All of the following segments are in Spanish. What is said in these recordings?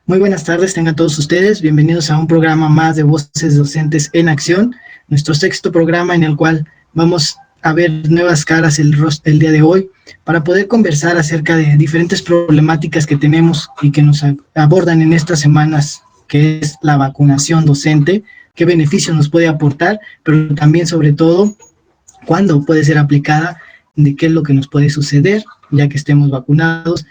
Muy buenas tardes, tengan todos ustedes. Bienvenidos a un programa más de Voces Docentes en Acción, nuestro sexto programa en el cual vamos a ver nuevas caras el día de hoy para poder conversar acerca de diferentes problemáticas que tenemos y que nos abordan en estas semanas, que es la vacunación docente, qué beneficios nos puede aportar, pero también sobre todo cuándo puede ser aplicada, de qué es lo que nos puede suceder ya que estemos vacunados.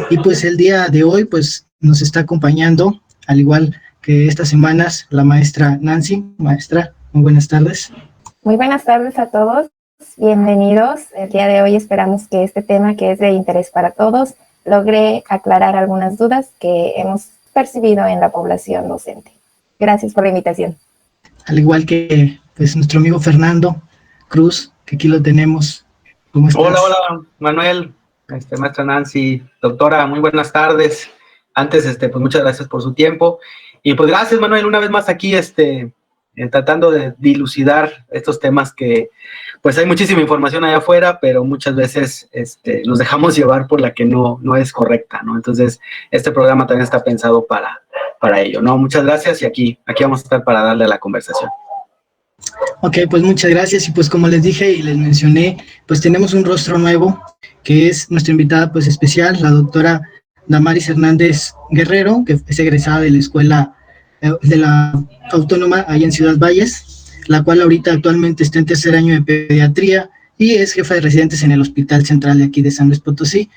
Y pues el día de hoy pues nos está acompañando, al igual que estas semanas, la maestra Nancy. Maestra, muy buenas tardes. Muy buenas tardes a todos, bienvenidos. El día de hoy esperamos que este tema, que es de interés para todos, logre aclarar algunas dudas que hemos percibido en la población docente. Gracias por la invitación. Al igual que pues nuestro amigo Fernando Cruz, que aquí lo tenemos. ¿Cómo estás? Hola, Manuel, maestra Nancy, doctora, muy buenas tardes. Antes, pues muchas gracias por su tiempo. Y pues gracias, Manuel, una vez más aquí, tratando de dilucidar estos temas que, pues hay muchísima información allá afuera, pero muchas veces nos dejamos llevar por la que no es correcta, ¿no? Entonces, este programa también está pensado para ello, ¿no? Muchas gracias y aquí vamos a estar para darle a la conversación. Ok, pues muchas gracias y pues como les dije y les mencioné, pues tenemos un rostro nuevo que es nuestra invitada pues especial, la doctora Damaris Hernández Guerrero, que es egresada de la escuela de la Autónoma ahí en Ciudad Valles, la cual ahorita actualmente está en tercer año de pediatría y es jefa de residentes en el Hospital Central de aquí de San Luis Potosí.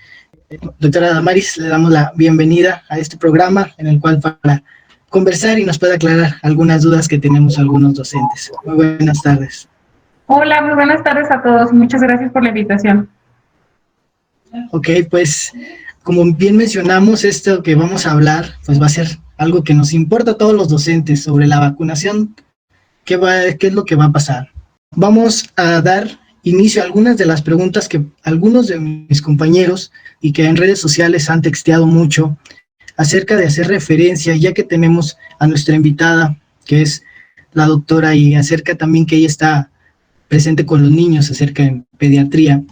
Doctora Damaris, le damos la bienvenida a este programa en el cual para conversar y nos puede aclarar algunas dudas que tenemos algunos docentes. Muy buenas tardes. Hola, muy buenas tardes a todos. Muchas gracias por la invitación. Ok, pues como bien mencionamos, esto que vamos a hablar, pues va a ser algo que nos importa a todos los docentes sobre la vacunación. ¿Qué es lo que va a pasar? Vamos a dar inicio a algunas de las preguntas que algunos de mis compañeros y que en redes sociales han texteado mucho acerca de hacer referencia, ya que tenemos a nuestra invitada, que es la doctora, y acerca también que ella está presente con los niños acerca de pediatría,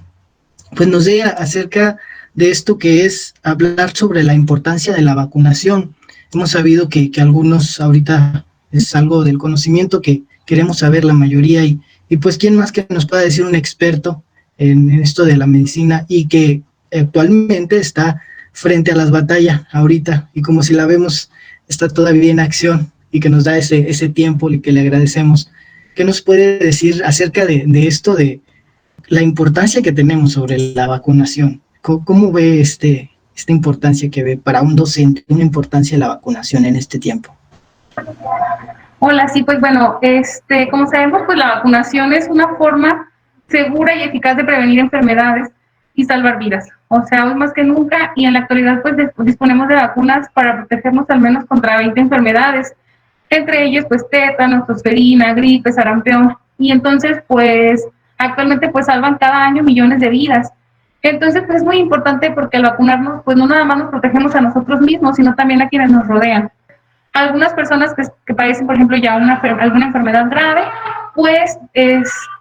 pues nos dé acerca de esto que es hablar sobre la importancia de la vacunación. Hemos sabido que algunos ahorita es algo del conocimiento que queremos saber la mayoría y pues quién más que nos pueda decir un experto en esto de la medicina y que actualmente está frente a las batallas ahorita y como si la vemos está todavía en acción y que nos da ese tiempo y que le agradecemos. ¿Qué nos puede decir acerca de esto, de la importancia que tenemos sobre la vacunación? ¿Cómo ve esta importancia que ve para un docente, una importancia de la vacunación en este tiempo? Hola, sí, pues bueno, como sabemos, pues la vacunación es una forma segura y eficaz de prevenir enfermedades y salvar vidas. O sea, hoy más que nunca y en la actualidad pues disponemos de vacunas para protegernos al menos contra 20 enfermedades, entre ellas pues tétanos, tosferina, gripe, sarampión, y entonces pues actualmente pues salvan cada año millones de vidas. Entonces pues es muy importante porque al vacunarnos pues no nada más nos protegemos a nosotros mismos, sino también a quienes nos rodean. Algunas personas que padecen, por ejemplo, ya alguna enfermedad grave, pues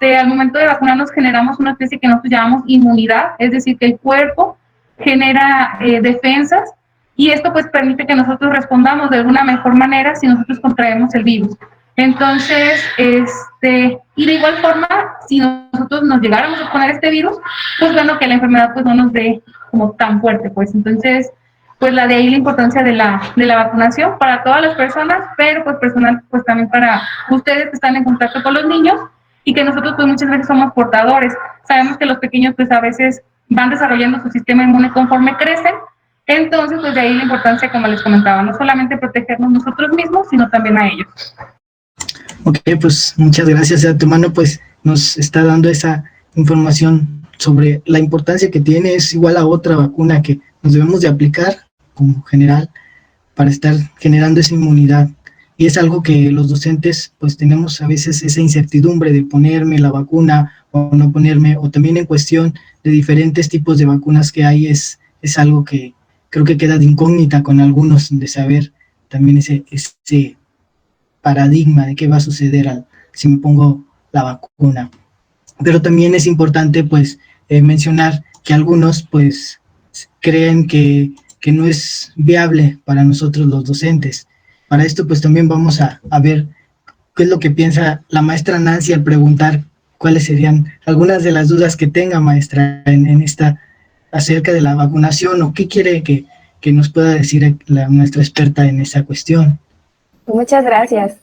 al momento de vacunarnos generamos una especie que nosotros llamamos inmunidad, es decir, que el cuerpo genera defensas y esto pues permite que nosotros respondamos de alguna mejor manera si nosotros contraemos el virus. Entonces, y de igual forma, si nosotros nos llegáramos a poner este virus, pues bueno, que la enfermedad pues no nos dé como tan fuerte, pues entonces, pues de ahí la importancia de la vacunación para todas las personas, pero pues personal, pues también para ustedes que están en contacto con los niños y que nosotros pues muchas veces somos portadores. Sabemos que los pequeños pues a veces van desarrollando su sistema inmune conforme crecen, entonces pues de ahí la importancia, como les comentaba, no solamente protegernos nosotros mismos, sino también a ellos. Ok, pues muchas gracias. A tu mano pues nos está dando esa información sobre la importancia que tiene. Es igual a otra vacuna que nos debemos de aplicar como general para estar generando esa inmunidad. Y es algo que los docentes pues tenemos a veces esa incertidumbre de ponerme la vacuna o no ponerme, o también en cuestión de diferentes tipos de vacunas que hay, es algo que creo que queda de incógnita con algunos, de saber también ese paradigma de qué va a suceder si me pongo la vacuna. Pero también es importante pues mencionar que algunos pues creen que que no es viable para nosotros los docentes. Para esto pues también vamos a ver qué es lo que piensa la maestra Nancy al preguntar cuáles serían algunas de las dudas que tenga, maestra, en esta acerca de la vacunación, o qué quiere que nos pueda decir nuestra experta en esa cuestión. Muchas gracias.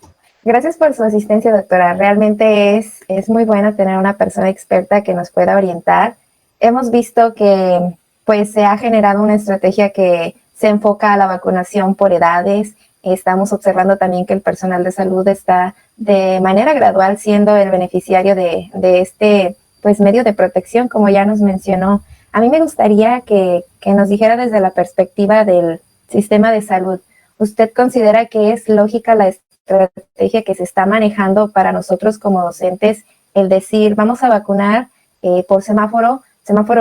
Gracias por su asistencia, doctora. Realmente es muy bueno tener una persona experta que nos pueda orientar. Hemos visto que pues se ha generado una estrategia que se enfoca a la vacunación por edades. Estamos observando también que el personal de salud está de manera gradual siendo el beneficiario de este pues medio de protección, como ya nos mencionó. A mí me gustaría que nos dijera desde la perspectiva del sistema de salud. ¿Usted considera que es lógica la estrategia que se está manejando para nosotros como docentes, el decir vamos a vacunar por semáforo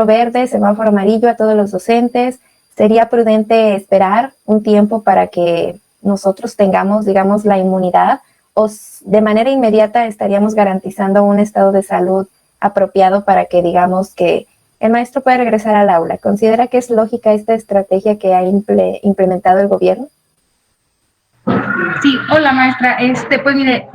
verde, semáforo amarillo a todos los docentes? ¿Sería prudente esperar un tiempo para que nosotros tengamos, digamos, la inmunidad, o de manera inmediata estaríamos garantizando un estado de salud apropiado para que, digamos, que el maestro pueda regresar al aula? ¿Considera que es lógica esta estrategia que ha implementado el gobierno? Sí, hola maestra. Pues mire,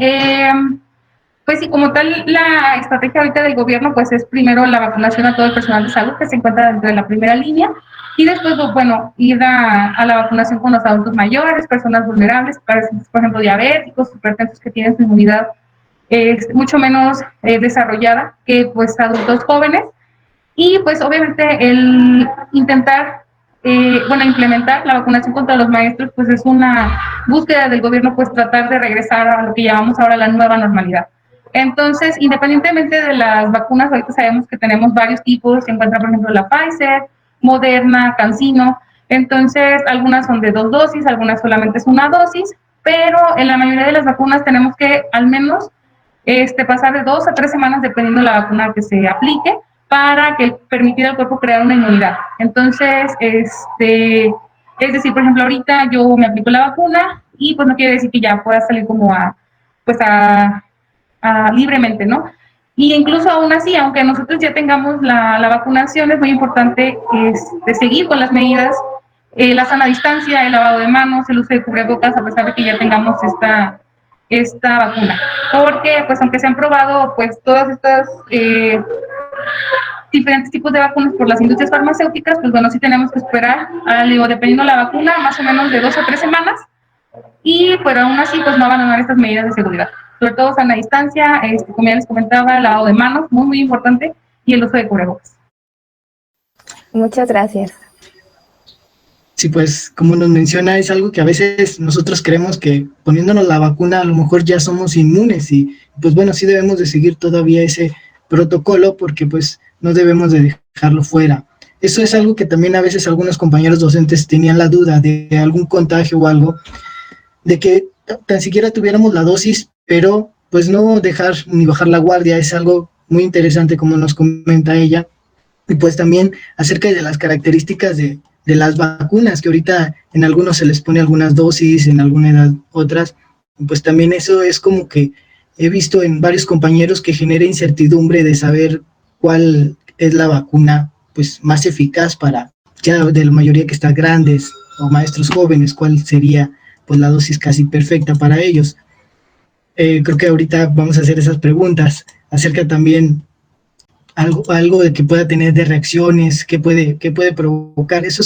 pues sí, como tal, la estrategia ahorita del gobierno, pues es primero la vacunación a todo el personal de salud que se encuentra dentro de la primera línea, y después, pues, bueno, ir a la vacunación con los adultos mayores, personas vulnerables, por ejemplo, diabéticos, hipertensos que tienen su inmunidad mucho menos desarrollada que, pues, adultos jóvenes. Y, pues, obviamente, el intentar implementar la vacunación contra los maestros, pues es una búsqueda del gobierno, pues tratar de regresar a lo que llamamos ahora la nueva normalidad. Entonces, independientemente de las vacunas, ahorita sabemos que tenemos varios tipos. Se encuentra, por ejemplo, la Pfizer, Moderna, CanSino. Entonces, algunas son de 2 dosis, algunas solamente es 1 dosis, pero en la mayoría de las vacunas tenemos que al menos pasar de 2 a 3 semanas, dependiendo de la vacuna que se aplique, para que permitiera al cuerpo crear una inmunidad. Entonces, es decir, por ejemplo, ahorita yo me aplico la vacuna y pues no quiere decir que ya pueda salir como libremente, ¿no? Y incluso aún así, aunque nosotros ya tengamos la vacunación, es muy importante seguir con las medidas, la sana distancia, el lavado de manos, el uso de cubrebocas, a pesar de que ya tengamos esta vacuna. Porque, pues, aunque se han probado, pues, todas estas diferentes tipos de vacunas por las industrias farmacéuticas, pues, bueno, sí tenemos que esperar, dependiendo de la vacuna, más o menos de 2 a 3 semanas, pero aún así, pues, no abandonar estas medidas de seguridad. Sobre todo sana distancia, como ya les comentaba, el lavado de manos, muy, muy importante, y el uso de cubrebocas. Muchas gracias. Sí, pues como nos menciona, es algo que a veces nosotros creemos que poniéndonos la vacuna a lo mejor ya somos inmunes, y pues bueno, sí debemos de seguir todavía ese protocolo, porque pues no debemos de dejarlo fuera. Eso es algo que también a veces algunos compañeros docentes tenían la duda de algún contagio o algo, de que tan siquiera tuviéramos la dosis, pero pues no dejar ni bajar la guardia. Es algo muy interesante como nos comenta ella, y pues también acerca de las características de las vacunas, que ahorita en algunos se les pone algunas dosis, en alguna edad otras. Pues también eso es como que he visto en varios compañeros que genera incertidumbre de saber cuál es la vacuna pues más eficaz para ya de la mayoría que están grandes o maestros jóvenes, cuál sería pues la dosis casi perfecta para ellos. Creo que ahorita vamos a hacer esas preguntas acerca también algo de que pueda tener de reacciones, qué puede provocar. Eso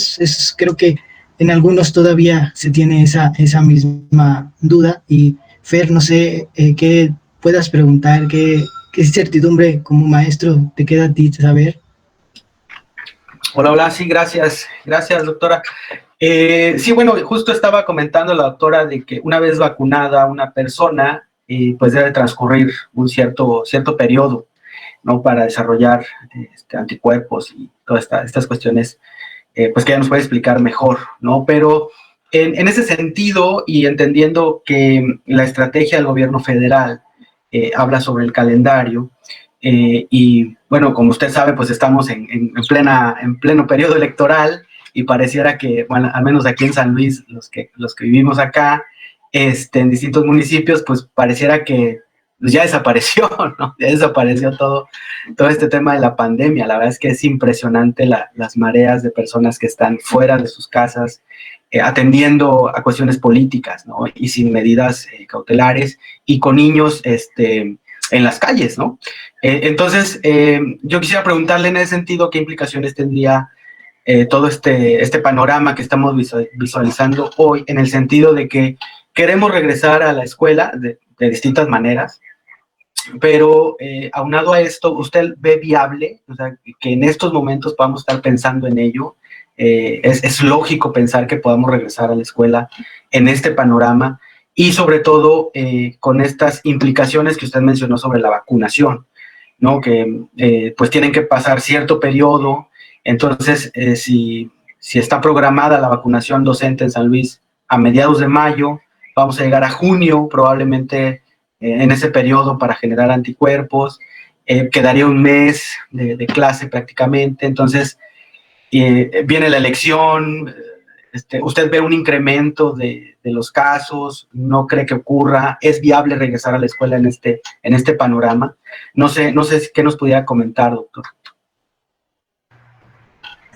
creo que en algunos todavía se tiene esa misma duda. Y Fer, no sé qué puedas preguntar, qué incertidumbre como maestro te queda a ti saber. Hola, sí, gracias, doctora. Sí, bueno, justo estaba comentando la doctora de que una vez vacunada una persona, pues debe transcurrir un cierto periodo, ¿no? Para desarrollar anticuerpos y todas estas cuestiones, pues que ella nos puede explicar mejor, ¿no? Pero en ese sentido, y entendiendo que la estrategia del gobierno federal habla sobre el calendario, y bueno, como usted sabe, pues estamos en pleno periodo electoral, y pareciera que, bueno, al menos aquí en San Luis, los que vivimos acá, en distintos municipios, pues pareciera que pues ya desapareció, ¿no? Ya desapareció todo este tema de la pandemia. La verdad es que es impresionante las mareas de personas que están fuera de sus casas, atendiendo a cuestiones políticas, ¿no? Y sin medidas cautelares, y con niños en las calles, ¿no? Entonces, yo quisiera preguntarle en ese sentido qué implicaciones tendría todo este panorama que estamos visualizando hoy, en el sentido de que queremos regresar a la escuela de distintas maneras, pero aunado a esto, ¿usted ve viable, o sea, que en estos momentos podamos estar pensando en ello? Es lógico pensar que podamos regresar a la escuela en este panorama, y sobre todo con estas implicaciones que usted mencionó sobre la vacunación, ¿no? Que pues tienen que pasar cierto periodo. Entonces, si está programada la vacunación docente en San Luis a mediados de mayo, vamos a llegar a junio probablemente en ese periodo para generar anticuerpos, quedaría un mes de clase prácticamente. Entonces viene la elección, usted ve un incremento de los casos, no cree que ocurra, es viable regresar a la escuela en este panorama. No sé qué nos pudiera comentar, doctor.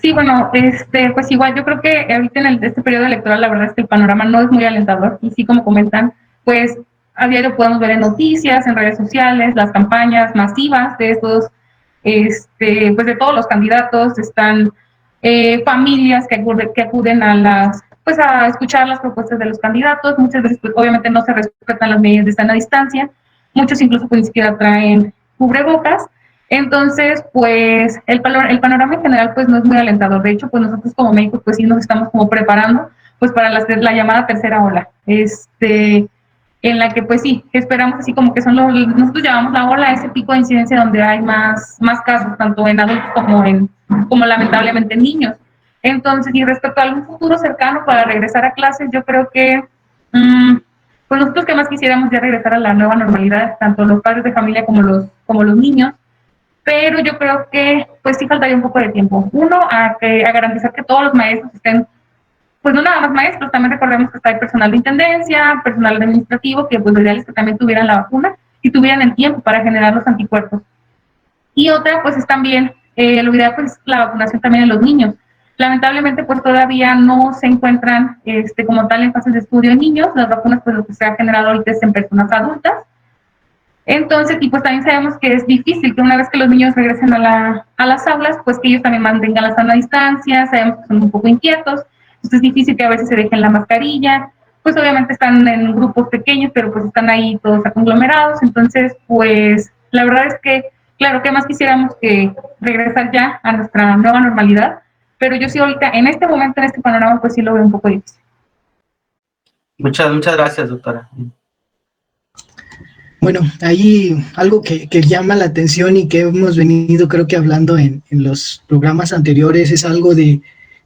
Sí, bueno, pues igual yo creo que ahorita en este periodo electoral la verdad es que el panorama no es muy alentador, y sí, como comentan, pues a diario podemos ver en noticias, en redes sociales, las campañas masivas de estos, pues de todos los candidatos. Están familias que acuden pues a escuchar las propuestas de los candidatos. Muchas veces pues obviamente no se respetan las medidas de sana distancia, muchos incluso pues ni siquiera traen cubrebocas. Entonces, pues el panorama en general pues no es muy alentador. De hecho, pues nosotros como médicos pues sí nos estamos como preparando pues para la llamada tercera ola, en la que pues sí, esperamos así como que nosotros llamamos la ola, ese pico de incidencia donde hay más casos, tanto en adultos como lamentablemente en niños. Entonces, y respecto a algún futuro cercano para regresar a clases, yo creo que pues nosotros que más quisiéramos ya regresar a la nueva normalidad, tanto los padres de familia como los niños, pero yo creo que pues sí faltaría un poco de tiempo. Uno, a garantizar que todos los maestros estén, pues no nada más maestros, también recordemos que está el personal de intendencia, personal administrativo, que pues lo ideal es que también tuvieran la vacuna y tuvieran el tiempo para generar los anticuerpos. Y otra, pues es también, lo ideal pues la vacunación también en los niños. Lamentablemente pues todavía no se encuentran como tal en fases de estudio en niños. Las vacunas pues lo que se ha generado ahorita es en personas adultas. Entonces, y pues también sabemos que es difícil que una vez que los niños regresen a las aulas, pues que ellos también mantengan la sana distancia. Sabemos que son un poco inquietos, entonces es difícil que a veces se dejen la mascarilla. Pues obviamente están en grupos pequeños, pero pues están ahí todos conglomerados. Entonces, pues la verdad es que, claro, que más quisiéramos que regresar ya a nuestra nueva normalidad, pero yo sí ahorita, en este momento, en este panorama, pues sí lo veo un poco difícil. Muchas gracias, doctora. Bueno, ahí algo que llama la atención y que hemos venido creo que hablando en los programas anteriores es algo de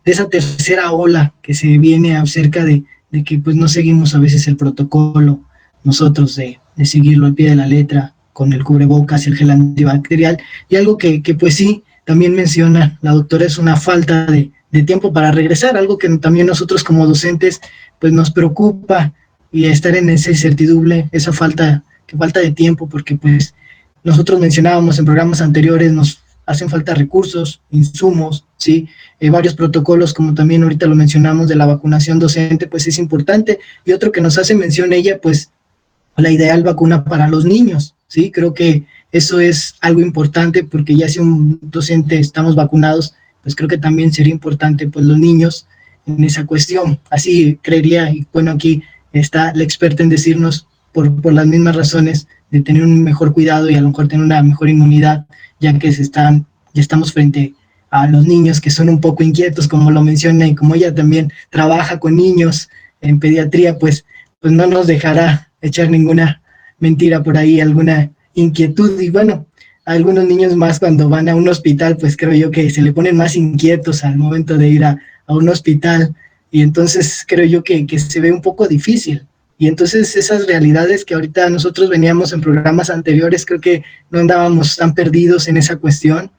esa tercera ola que se viene acerca de que pues no seguimos a veces el protocolo nosotros de seguirlo al pie de la letra con el cubrebocas y el gel antibacterial, y algo que pues sí, también menciona la doctora, es una falta de tiempo para regresar, algo que también nosotros como docentes pues nos preocupa, y estar en esa incertidumbre, esa falta de tiempo, porque pues nosotros mencionábamos en programas anteriores, nos hacen falta recursos, insumos, ¿sí? Varios protocolos, como también ahorita lo mencionamos de la vacunación docente, pues es importante. Y otro que nos hace mención ella, pues la ideal vacuna para los niños, ¿sí? Creo que eso es algo importante, porque ya si un docente estamos vacunados, pues creo que también sería importante pues los niños en esa cuestión. Así creería, y bueno, aquí está la experta en decirnos por las mismas razones de tener un mejor cuidado y a lo mejor tener una mejor inmunidad, ya que ya estamos frente a los niños que son un poco inquietos, como lo menciona, y como ella también trabaja con niños en pediatría, pues no nos dejará echar ninguna mentira por ahí, alguna inquietud. Y bueno, a algunos niños más cuando van a un hospital, pues creo yo que se le ponen más inquietos al momento de ir a un hospital, y entonces creo yo que se ve un poco difícil. Y entonces esas realidades que ahorita nosotros veníamos en programas anteriores, creo que no andábamos tan perdidos en esa cuestión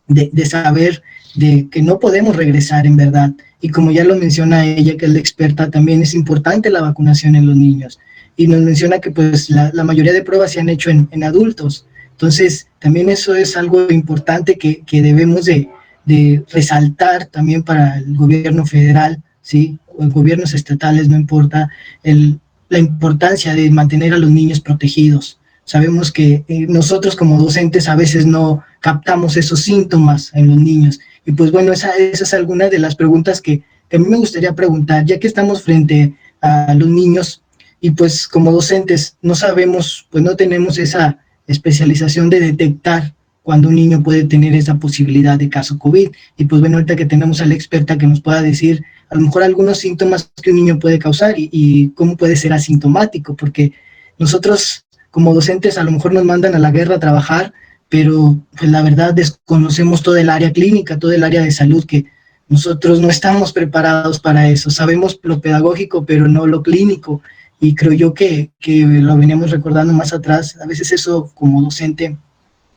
de saber de que no podemos regresar en verdad. Y como ya lo menciona ella, que es la experta, también es importante la vacunación en los niños. Y nos menciona que pues la mayoría de pruebas se han hecho en adultos. Entonces, también eso es algo importante que debemos de resaltar también para el gobierno federal, ¿sí? O gobiernos estatales, no importa, la importancia de mantener a los niños protegidos. Sabemos que nosotros como docentes a veces no captamos esos síntomas en los niños. Y pues bueno, esa es alguna de las preguntas que a mí me gustaría preguntar, ya que estamos frente a los niños y pues como docentes no sabemos, pues no tenemos esa especialización de detectar cuando un niño puede tener esa posibilidad de caso COVID. Y pues bueno, ahorita que tenemos a la experta que nos pueda decir a lo mejor algunos síntomas que un niño puede causar y cómo puede ser asintomático, porque nosotros como docentes a lo mejor nos mandan a la guerra a trabajar, pero pues la verdad desconocemos todo el área clínica, todo el área de salud, que nosotros no estamos preparados para eso. Sabemos lo pedagógico, pero no lo clínico, y creo yo que lo veníamos recordando más atrás, a veces eso como docente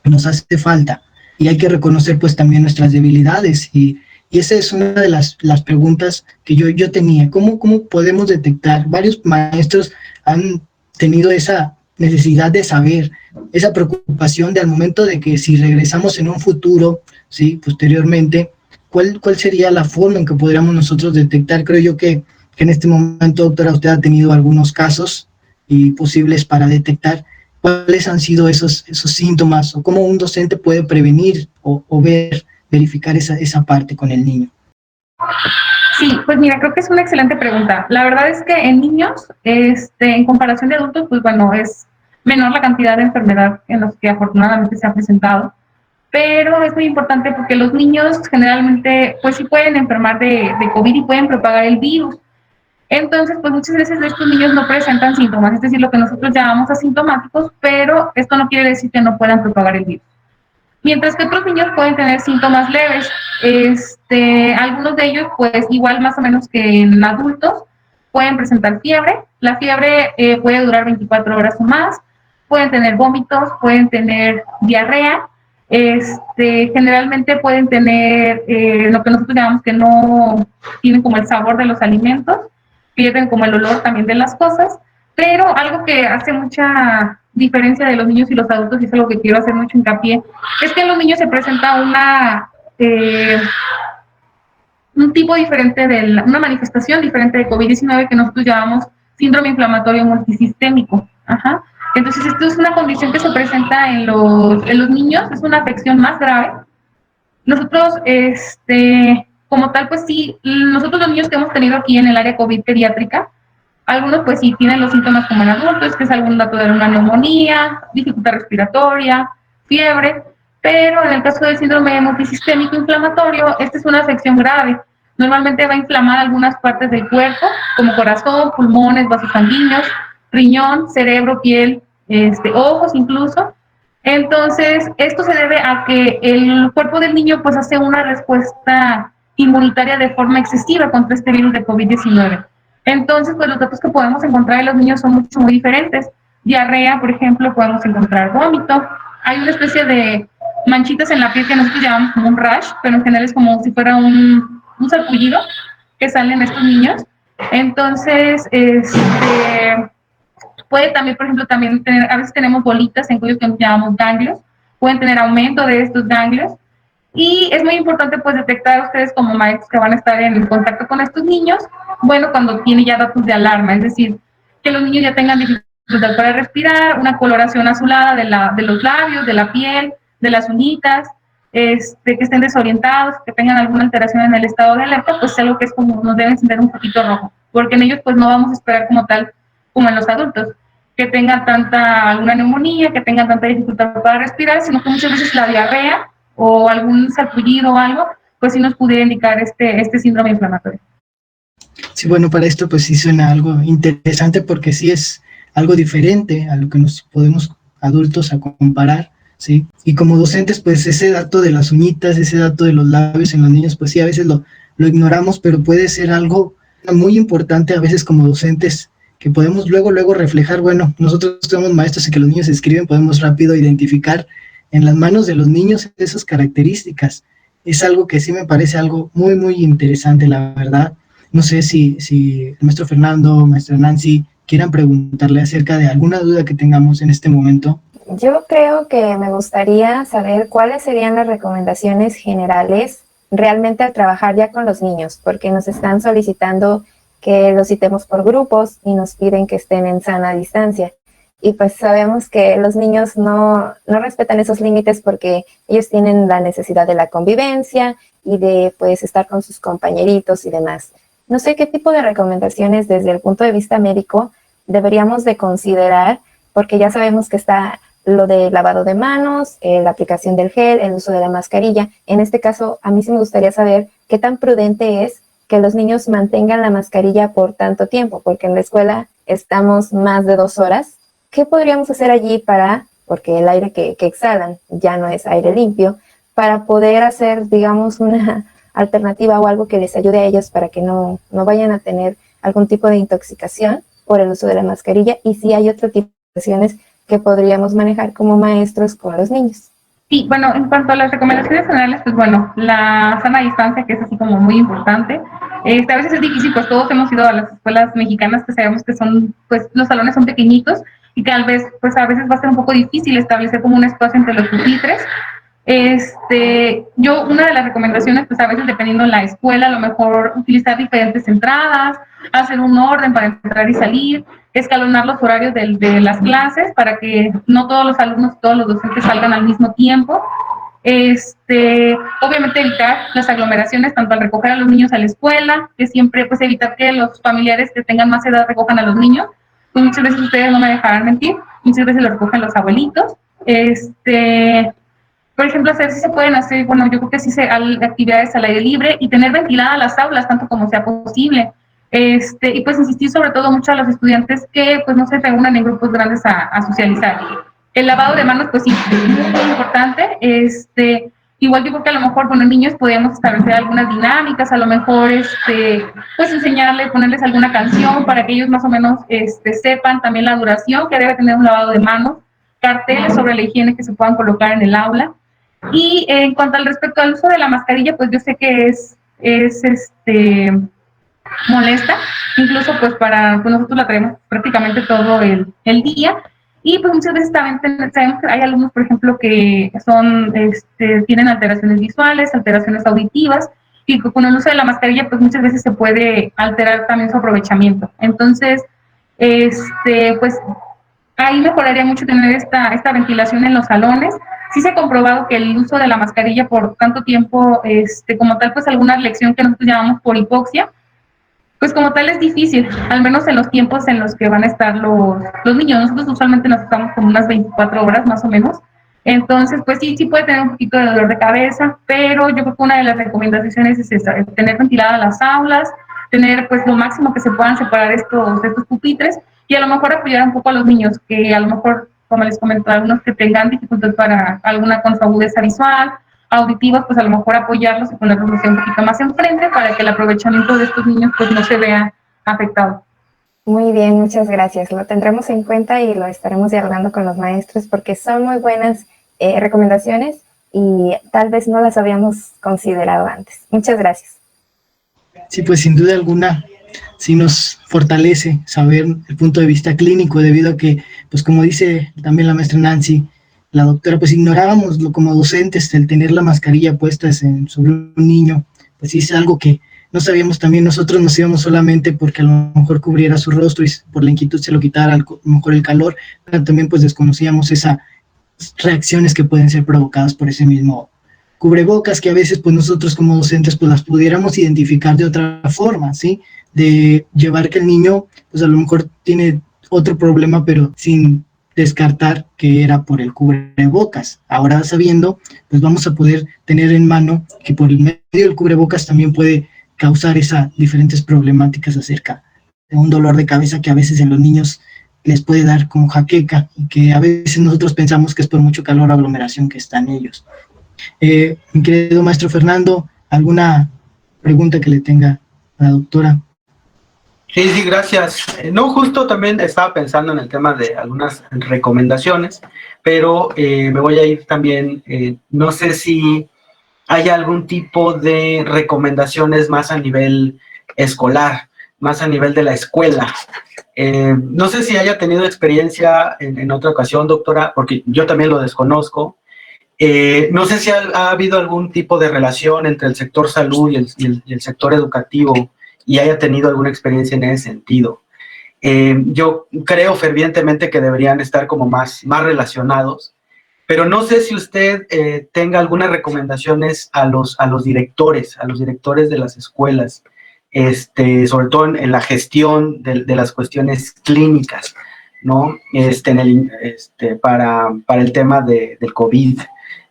nos hace falta, y hay que reconocer pues también nuestras debilidades, y esa es una de las preguntas que yo tenía. ¿Cómo podemos detectar? Varios maestros han tenido esa necesidad de saber, esa preocupación de al momento de que si regresamos en un futuro, ¿sí? Posteriormente, ¿cuál sería la forma en que podríamos nosotros detectar? Creo yo que en este momento, doctora, usted ha tenido algunos casos y posibles para detectar cuáles han sido esos síntomas, o cómo un docente puede prevenir o verificar esa parte con el niño. Sí, pues mira, creo que es una excelente pregunta. La verdad es que en niños, en comparación de adultos, pues bueno, es menor la cantidad de enfermedad en los que afortunadamente se ha presentado, pero es muy importante porque los niños generalmente, pues sí pueden enfermar de COVID y pueden propagar el virus. Entonces, pues muchas veces estos niños no presentan síntomas, es decir, lo que nosotros llamamos asintomáticos, pero esto no quiere decir que no puedan propagar el virus. Mientras que otros niños pueden tener síntomas leves, algunos de ellos, pues igual más o menos que en adultos, pueden presentar fiebre. La fiebre puede durar 24 horas o más, pueden tener vómitos, pueden tener diarrea, generalmente pueden tener lo que nosotros llamamos que no tienen como el sabor de los alimentos, pierden como el olor también de las cosas, pero algo que hace mucha diferencia de los niños y los adultos, y es algo que quiero hacer mucho hincapié, es que en los niños se presenta un tipo diferente una manifestación diferente de COVID-19 que nosotros llamamos síndrome inflamatorio multisistémico. Ajá. Entonces, esto es una condición que se presenta en los niños, es una afección más grave. Nosotros, como tal, pues sí, nosotros los niños que hemos tenido aquí en el área COVID pediátrica, algunos pues sí tienen los síntomas como en adultos, que es algún dato de una neumonía, dificultad respiratoria, fiebre, pero en el caso del síndrome multisistémico inflamatorio, esta es una afección grave. Normalmente va a inflamar algunas partes del cuerpo, como corazón, pulmones, vasos sanguíneos, riñón, cerebro, piel, ojos incluso. Entonces, esto se debe a que el cuerpo del niño pues hace una respuesta inmunitaria de forma excesiva contra este virus de COVID-19. Entonces, pues los datos que podemos encontrar en los niños son muy diferentes. Diarrea, por ejemplo, podemos encontrar vómito. Hay una especie de manchitas en la piel que nosotros llamamos como un rash, pero en general es como si fuera un sarpullido que salen estos niños. Entonces, puede también, por ejemplo, tener, a veces tenemos bolitas en cuello que llamamos ganglios, pueden tener aumento de estos ganglios. Y es muy importante pues detectar a ustedes como maestros que van a estar en contacto con estos niños, bueno, cuando tiene ya datos de alarma, es decir, que los niños ya tengan dificultad para respirar, una coloración azulada de los labios, de la piel, de las uñitas, que estén desorientados, que tengan alguna alteración en el estado de alerta, pues es algo que es como nos debe encender un poquito rojo, porque en ellos pues no vamos a esperar como tal como en los adultos, que tengan alguna neumonía, que tengan tanta dificultad para respirar, sino que muchas veces la diarrea o algún sarpullido o algo, pues sí nos pudiera indicar este síndrome inflamatorio. Sí, bueno, para esto pues sí suena algo interesante, porque sí es algo diferente a lo que nos podemos adultos a comparar, ¿sí? Y como docentes, pues ese dato de las uñitas, ese dato de los labios en los niños, pues sí, a veces lo ignoramos, pero puede ser algo muy importante a veces como docentes, que podemos luego reflejar. Bueno, nosotros somos maestros y que los niños escriben, podemos rápido identificar en las manos de los niños esas características. es algo que sí me parece algo muy, muy interesante, la verdad. No sé si el maestro Fernando, maestra Nancy, quieran preguntarle acerca de alguna duda que tengamos en este momento. Yo creo que me gustaría saber cuáles serían las recomendaciones generales realmente al trabajar ya con los niños, porque nos están solicitando que los citemos por grupos y nos piden que estén en sana distancia. Y pues sabemos que los niños no respetan esos límites porque ellos tienen la necesidad de la convivencia y de pues estar con sus compañeritos y demás. No sé qué tipo de recomendaciones desde el punto de vista médico deberíamos de considerar, porque ya sabemos que está lo de lavado de manos, la aplicación del gel, el uso de la mascarilla. En este caso, a mí sí me gustaría saber qué tan prudente es que los niños mantengan la mascarilla por tanto tiempo, porque en la escuela estamos más de 2 horas. ¿Qué podríamos hacer allí para, porque el aire que exhalan ya no es aire limpio, para poder hacer, digamos, una alternativa o algo que les ayude a ellos para que no vayan a tener algún tipo de intoxicación por el uso de la mascarilla? Y si hay otro tipo de acciones que podríamos manejar como maestros con los niños. Sí, bueno, en cuanto a las recomendaciones generales, pues bueno, la sana distancia, que es así como muy importante. A veces es difícil, pues todos hemos ido a las escuelas mexicanas, que sabemos que son, pues los salones son pequeñitos y tal vez, pues a veces va a ser un poco difícil establecer como un espacio entre los pupitres. Yo, una de las recomendaciones, pues a veces dependiendo de la escuela, a lo mejor utilizar diferentes entradas, hacer un orden para entrar y salir, escalonar los horarios de las clases para que no todos los alumnos, todos los docentes salgan al mismo tiempo. Obviamente evitar las aglomeraciones, tanto al recoger a los niños a la escuela, que siempre, pues evitar que los familiares que tengan más edad recojan a los niños. Pues muchas veces ustedes no me dejarán mentir, muchas veces lo recogen los abuelitos. Por ejemplo, hacer si se pueden hacer, bueno, yo creo que sí actividades al aire libre y tener ventiladas las aulas tanto como sea posible. Y pues insistir sobre todo mucho a los estudiantes que pues no se reúnan en grupos grandes a socializar. El lavado de manos, pues sí, es muy importante. Igual yo creo que a lo mejor con los niños podríamos establecer algunas dinámicas, a lo mejor pues enseñarles, ponerles alguna canción para que ellos más o menos sepan también la duración que debe tener un lavado de manos, carteles sobre la higiene que se puedan colocar en el aula. Y en cuanto al respecto al uso de la mascarilla, pues yo sé que es molesta, incluso pues pues nosotros la traemos prácticamente todo el día, y pues muchas veces también sabemos que hay alumnos, por ejemplo, que tienen alteraciones visuales, alteraciones auditivas, y con el uso de la mascarilla pues muchas veces se puede alterar también su aprovechamiento. Entonces, pues ahí mejoraría mucho tener esta ventilación en los salones. Sí se ha comprobado que el uso de la mascarilla por tanto tiempo, como tal, pues alguna lección que nosotros llamamos por hipoxia, pues como tal es difícil, al menos en los tiempos en los que van a estar los niños. Nosotros usualmente nos estamos como unas 24 horas más o menos. Entonces, pues sí puede tener un poquito de dolor de cabeza, pero yo creo que una de las recomendaciones es esa, tener ventiladas las aulas, tener pues lo máximo que se puedan separar estos pupitres y a lo mejor apoyar un poco a los niños que a lo mejor, como les comento, algunos que tengan dificultad para alguna con su agudeza visual, auditivos, pues a lo mejor apoyarlos y ponerlos un poquito más enfrente para que el aprovechamiento de estos niños pues no se vea afectado. Muy bien, muchas gracias. Lo tendremos en cuenta y lo estaremos dialogando con los maestros porque son muy buenas recomendaciones y tal vez no las habíamos considerado antes. Muchas gracias. Sí, pues sin duda alguna, sí nos fortalece saber el punto de vista clínico, debido a que, pues como dice también la maestra Nancy, la doctora, pues ignorábamos como docentes el tener la mascarilla puesta sobre un niño, pues sí es algo que no sabíamos también, nosotros nos íbamos solamente porque a lo mejor cubriera su rostro y por la inquietud se lo quitara, a lo mejor el calor, pero también pues desconocíamos esas reacciones que pueden ser provocadas por ese mismo cubrebocas, que a veces pues nosotros como docentes pues las pudiéramos identificar de otra forma, ¿sí? De llevar que el niño pues a lo mejor tiene otro problema, pero sin descartar que era por el cubrebocas. Ahora sabiendo, pues vamos a poder tener en mano que por el medio del cubrebocas también puede causar esas diferentes problemáticas acerca de un dolor de cabeza que a veces en los niños les puede dar como jaqueca y que a veces nosotros pensamos que es por mucho calor o aglomeración que están ellos. Mi querido maestro Fernando, ¿alguna pregunta que le tenga a la doctora? Sí, gracias. No, justo también estaba pensando en el tema de algunas recomendaciones, pero me voy a ir también, no sé si haya algún tipo de recomendaciones más a nivel escolar, más a nivel de la escuela. No sé si haya tenido experiencia en otra ocasión, doctora, porque yo también lo desconozco. No sé si ha habido algún tipo de relación entre el sector salud y el sector educativo y haya tenido alguna experiencia en ese sentido. Yo creo fervientemente que deberían estar como más relacionados, pero no sé si usted tenga algunas recomendaciones a los directores de las escuelas, sobre todo en la gestión de las cuestiones clínicas, ¿no? Para el tema del COVID,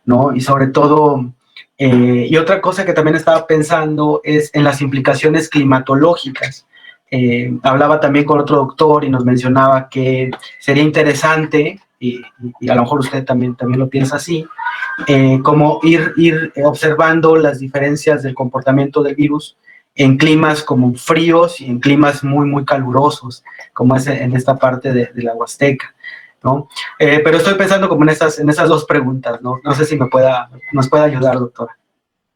¿no? Y sobre todo, y otra cosa que también estaba pensando es en las implicaciones climatológicas. Hablaba también con otro doctor y nos mencionaba que sería interesante, y a lo mejor usted también lo piensa así, como ir observando las diferencias del comportamiento del virus en climas como fríos y en climas muy, muy calurosos, como es en esta parte de la Huasteca, ¿no? Pero estoy pensando como en esas dos preguntas, ¿no? No sé si nos puede ayudar, doctora.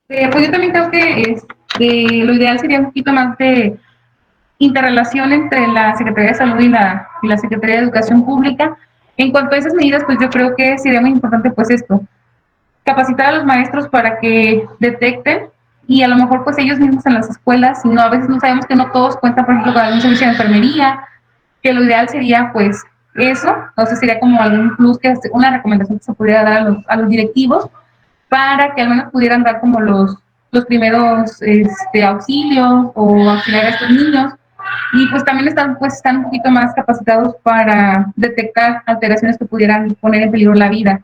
Pues yo también creo que lo ideal sería un poquito más de interrelación entre la Secretaría de Salud y la Secretaría de Educación Pública. En cuanto a esas medidas, pues yo creo que sería muy importante pues esto, capacitar a los maestros para que detecten y a lo mejor pues ellos mismos en las escuelas, si no, a veces no sabemos que no todos cuentan, por ejemplo, con algún servicio de enfermería, que lo ideal sería pues eso, entonces sería como algún plus, una recomendación que se pudiera dar a los directivos para que al menos pudieran dar como los primeros auxilios o auxiliar a estos niños y pues también están un poquito más capacitados para detectar alteraciones que pudieran poner en peligro la vida.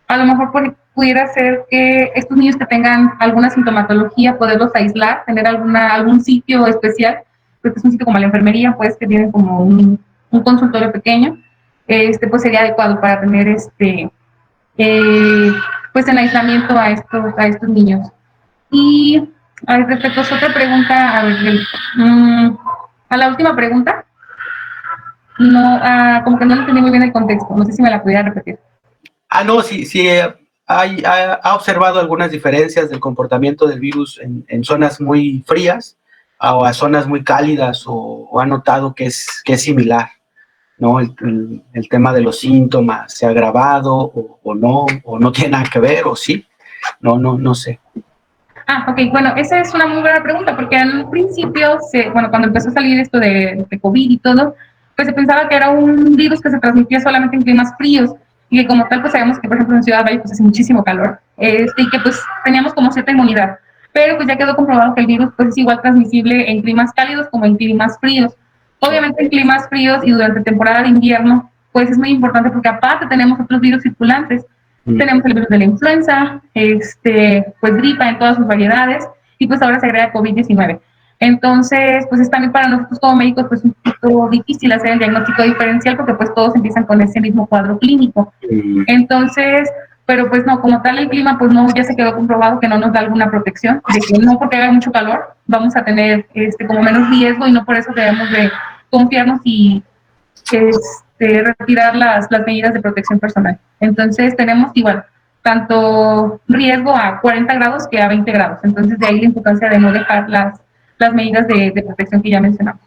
A lo mejor pudiera ser que estos niños que tengan alguna sintomatología, poderlos aislar, tener algún sitio especial, porque es un sitio como la enfermería, pues que tienen como un consultorio pequeño, pues sería adecuado para tener pues en aislamiento a estos niños. Y respecto a su otra pregunta, a ver, a la última pregunta, no, como que no entendí muy bien el contexto, no sé si me la pudiera repetir. No, sí, ha observado algunas diferencias del comportamiento del virus en zonas muy frías o a zonas muy cálidas o ha notado que es similar, ¿no? El tema de los síntomas se ha agravado o no tiene nada que ver o sí, no sé. Ok, bueno, esa es una muy buena pregunta, porque al principio, cuando empezó a salir esto de COVID y todo, pues se pensaba que era un virus que se transmitía solamente en climas fríos, y que como tal, pues sabemos que, por ejemplo, en Ciudad Valle, pues hace muchísimo calor, y que pues teníamos como cierta inmunidad, pero pues ya quedó comprobado que el virus pues es igual transmisible en climas cálidos como en climas fríos. Obviamente en climas fríos y durante temporada de invierno, pues es muy importante porque aparte tenemos otros virus circulantes. Tenemos el virus de la influenza, pues gripa en todas sus variedades, y pues ahora se agrega COVID-19. Entonces, pues es también para nosotros como médicos pues un poquito difícil hacer el diagnóstico diferencial porque pues todos empiezan con ese mismo cuadro clínico. Entonces, pero pues no, como tal el clima pues no, ya se quedó comprobado que no nos da alguna protección, de que no porque haga mucho calor vamos a tener como menos riesgo y no por eso debemos de confiarnos y retirar las medidas de protección personal. Entonces tenemos igual tanto riesgo a 40 grados que a 20 grados. Entonces de ahí la importancia de no dejar las medidas de protección que ya mencionamos.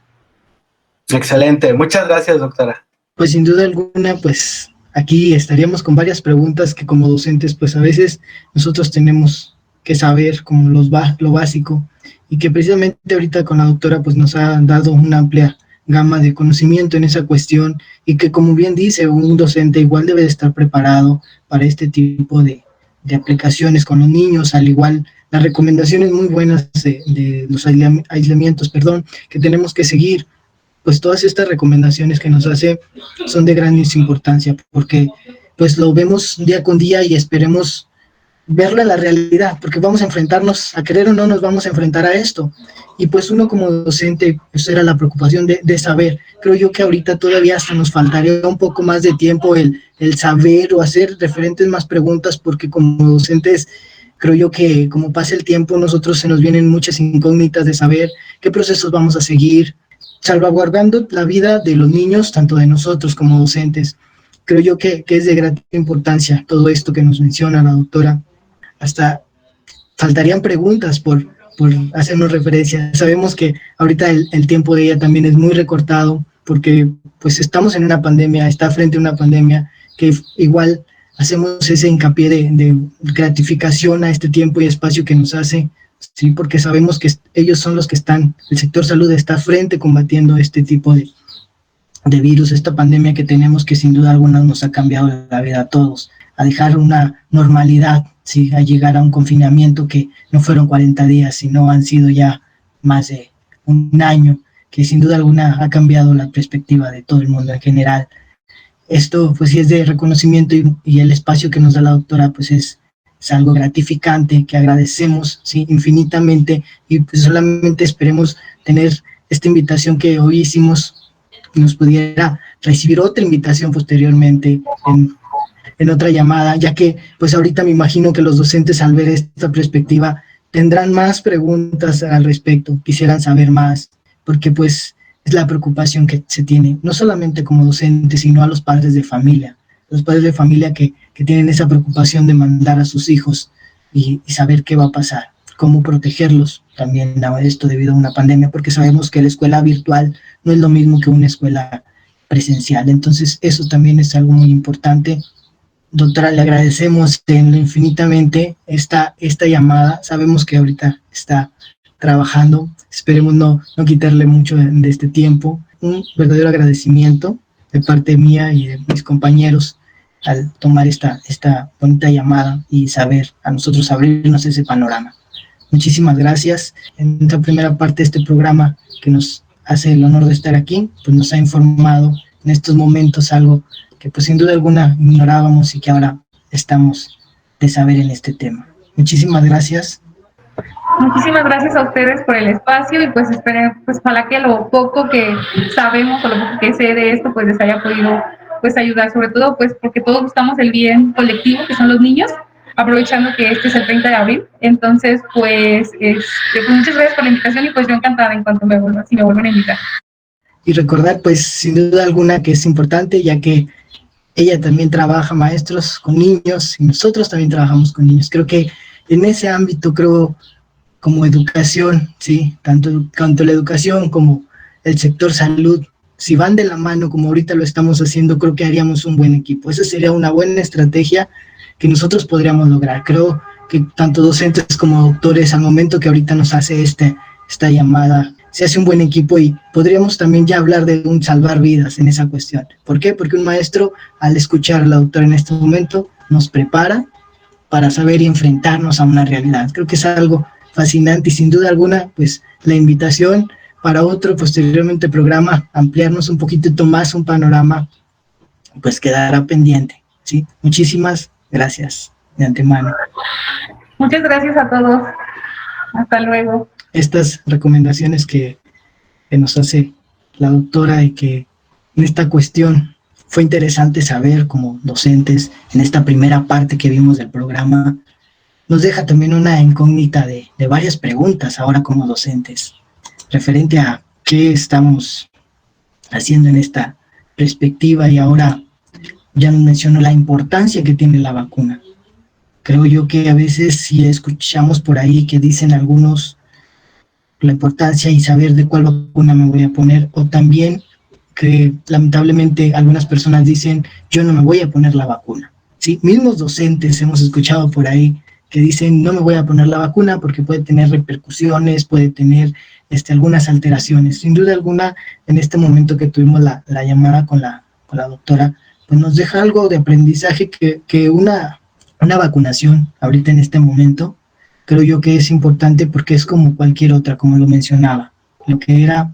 Excelente, muchas gracias, doctora. Pues sin duda alguna, pues aquí estaríamos con varias preguntas que como docentes pues a veces nosotros tenemos que saber como lo básico y que precisamente ahorita con la doctora pues nos ha dado una amplia gama de conocimiento en esa cuestión y que como bien dice un docente igual debe de estar preparado para este tipo de aplicaciones con los niños, al igual las recomendaciones muy buenas de los aislamientos, que tenemos que seguir. Pues todas estas recomendaciones que nos hace son de gran importancia porque pues lo vemos día con día y esperemos verlo en la realidad, porque vamos a enfrentarnos, a querer o no nos vamos a enfrentar a esto, y pues uno como docente, pues era la preocupación de saber, creo yo que ahorita todavía hasta nos faltaría un poco más de tiempo el saber o hacer referentes más preguntas, porque como docentes, creo yo que como pasa el tiempo, nosotros se nos vienen muchas incógnitas de saber qué procesos vamos a seguir, salvaguardando la vida de los niños, tanto de nosotros como docentes. Creo yo que es de gran importancia todo esto que nos menciona la doctora. Hasta faltarían preguntas por hacernos referencia. Sabemos que ahorita el tiempo de ella también es muy recortado porque pues estamos en una pandemia, está frente a una pandemia que igual hacemos ese hincapié de gratificación a este tiempo y espacio que nos hace, sí, porque sabemos que ellos son los que están, el sector salud está frente combatiendo este tipo de virus, esta pandemia que tenemos que sin duda alguna nos ha cambiado la vida a todos, a dejar una normalidad, ¿sí? A llegar a un confinamiento que no fueron 40 días, sino han sido ya más de un año, que sin duda alguna ha cambiado la perspectiva de todo el mundo en general. Esto pues sí es de reconocimiento y el espacio que nos da la doctora pues es algo gratificante, que agradecemos, ¿sí? Infinitamente, y pues solamente esperemos tener esta invitación que hoy hicimos, nos pudiera recibir otra invitación posteriormente en otra llamada, ya que pues ahorita me imagino que los docentes al ver esta perspectiva tendrán más preguntas al respecto, quisieran saber más, porque pues es la preocupación que se tiene, no solamente como docentes, sino a los padres de familia que tienen esa preocupación de mandar a sus hijos y saber qué va a pasar, cómo protegerlos también a esto debido a una pandemia, porque sabemos que la escuela virtual no es lo mismo que una escuela presencial, entonces eso también es algo muy importante. Doctora, le agradecemos infinitamente esta llamada, sabemos que ahorita está trabajando, esperemos no quitarle mucho de este tiempo, un verdadero agradecimiento de parte mía y de mis compañeros al tomar esta bonita llamada y saber a nosotros abrirnos ese panorama. Muchísimas gracias. En esta primera parte de este programa que nos hace el honor de estar aquí, pues nos ha informado en estos momentos algo que pues sin duda alguna ignorábamos y que ahora estamos de saber en este tema. Muchísimas gracias. Muchísimas gracias a ustedes por el espacio y pues esperen, pues ojalá que lo poco que sabemos o lo poco que sé de esto pues les haya podido pues ayudar, sobre todo pues porque todos buscamos el bien colectivo que son los niños, aprovechando que este es el 30 de abril, entonces pues muchas gracias por la invitación y pues yo encantada en cuanto si me vuelven a invitar. Y recordar pues sin duda alguna que es importante, ya que ella también trabaja maestros con niños y nosotros también trabajamos con niños. Creo que en ese ámbito, como educación, ¿sí? Tanto la educación como el sector salud, si van de la mano como ahorita lo estamos haciendo, creo que haríamos un buen equipo. Esa sería una buena estrategia que nosotros podríamos lograr. Creo que tanto docentes como doctores, al momento que ahorita nos hace esta llamada, se hace un buen equipo y podríamos también ya hablar de un salvar vidas en esa cuestión. ¿Por qué? Porque un maestro, al escuchar a la doctora en este momento, nos prepara para saber y enfrentarnos a una realidad. Creo que es algo fascinante y sin duda alguna, pues la invitación para otro posteriormente programa, ampliarnos un poquito más un panorama, pues quedará pendiente, ¿sí? Muchísimas gracias de antemano. Muchas gracias a todos. Hasta luego. Estas recomendaciones que nos hace la doctora y que en esta cuestión fue interesante saber como docentes en esta primera parte que vimos del programa, nos deja también una incógnita de varias preguntas ahora como docentes, referente a qué estamos haciendo en esta perspectiva y ahora ya nos mencionó la importancia que tiene la vacuna. Creo yo que a veces si escuchamos por ahí que dicen algunos la importancia y saber de cuál vacuna me voy a poner, o también que lamentablemente algunas personas dicen yo no me voy a poner la vacuna, ¿sí? Mismos docentes hemos escuchado por ahí que dicen no me voy a poner la vacuna porque puede tener repercusiones, puede tener algunas alteraciones. Sin duda alguna, en este momento que tuvimos la llamada con la doctora, pues nos deja algo de aprendizaje que una vacunación ahorita en este momento, creo yo que es importante porque es como cualquier otra, como lo mencionaba, lo que era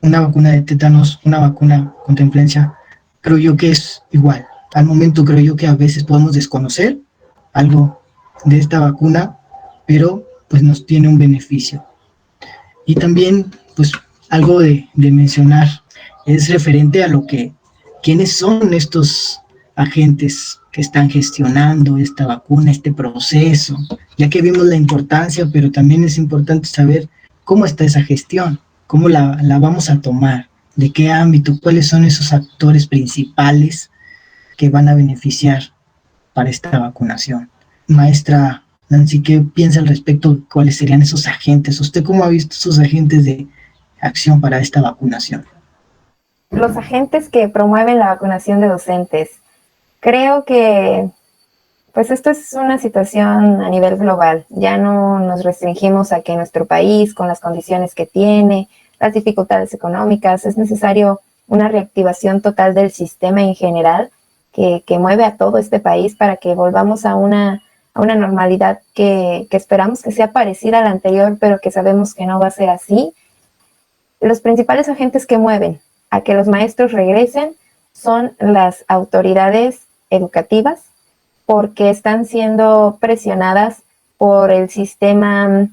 una vacuna de tétanos, una vacuna contra influenza, creo yo que es igual. Al momento creo yo que a veces podemos desconocer algo de esta vacuna, pero pues nos tiene un beneficio. Y también pues algo de mencionar es referente a lo que, quiénes son estos agentes que están gestionando esta vacuna, este proceso, ya que vimos la importancia, pero también es importante saber cómo está esa gestión, cómo la vamos a tomar, de qué ámbito, cuáles son esos actores principales que van a beneficiar para esta vacunación. Maestra Nancy, ¿qué piensa al respecto? ¿Cuáles serían esos agentes? ¿Usted cómo ha visto esos agentes de acción para esta vacunación? Los agentes que promueven la vacunación de docentes. Creo que pues esto es una situación a nivel global. Ya no nos restringimos a que nuestro país, con las condiciones que tiene, las dificultades económicas, es necesario una reactivación total del sistema en general que mueve a todo este país para que volvamos a una normalidad que esperamos que sea parecida a la anterior, pero que sabemos que no va a ser así. Los principales agentes que mueven a que los maestros regresen son las autoridades educativas, porque están siendo presionadas por el sistema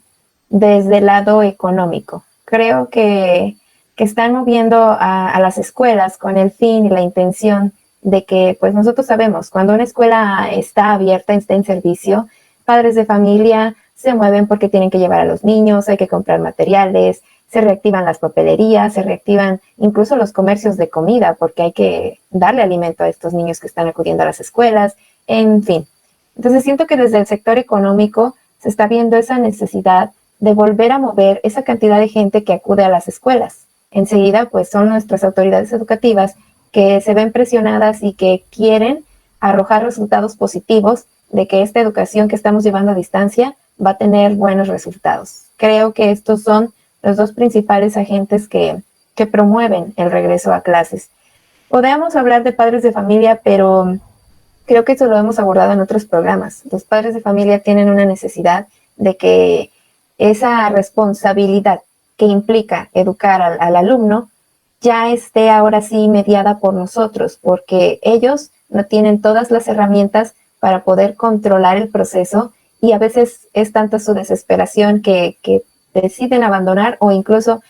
desde el lado económico. Creo que están moviendo a las escuelas con el fin y la intención de que, pues nosotros sabemos, cuando una escuela está abierta, está en servicio, padres de familia se mueven porque tienen que llevar a los niños, hay que comprar materiales, se reactivan las papelerías, se reactivan incluso los comercios de comida, porque hay que darle alimento a estos niños que están acudiendo a las escuelas, en fin. Entonces siento que desde el sector económico se está viendo esa necesidad de volver a mover esa cantidad de gente que acude a las escuelas. Enseguida, pues son nuestras autoridades educativas que se ven presionadas y que quieren arrojar resultados positivos de que esta educación que estamos llevando a distancia va a tener buenos resultados. Creo que estos son los dos principales agentes que promueven el regreso a clases. Podríamos hablar de padres de familia, pero creo que eso lo hemos abordado en otros programas. Los padres de familia tienen una necesidad de que esa responsabilidad que implica educar al alumno ya esté ahora sí mediada por nosotros, porque ellos no tienen todas las herramientas para poder controlar el proceso y a veces es tanta su desesperación que deciden abandonar o incluso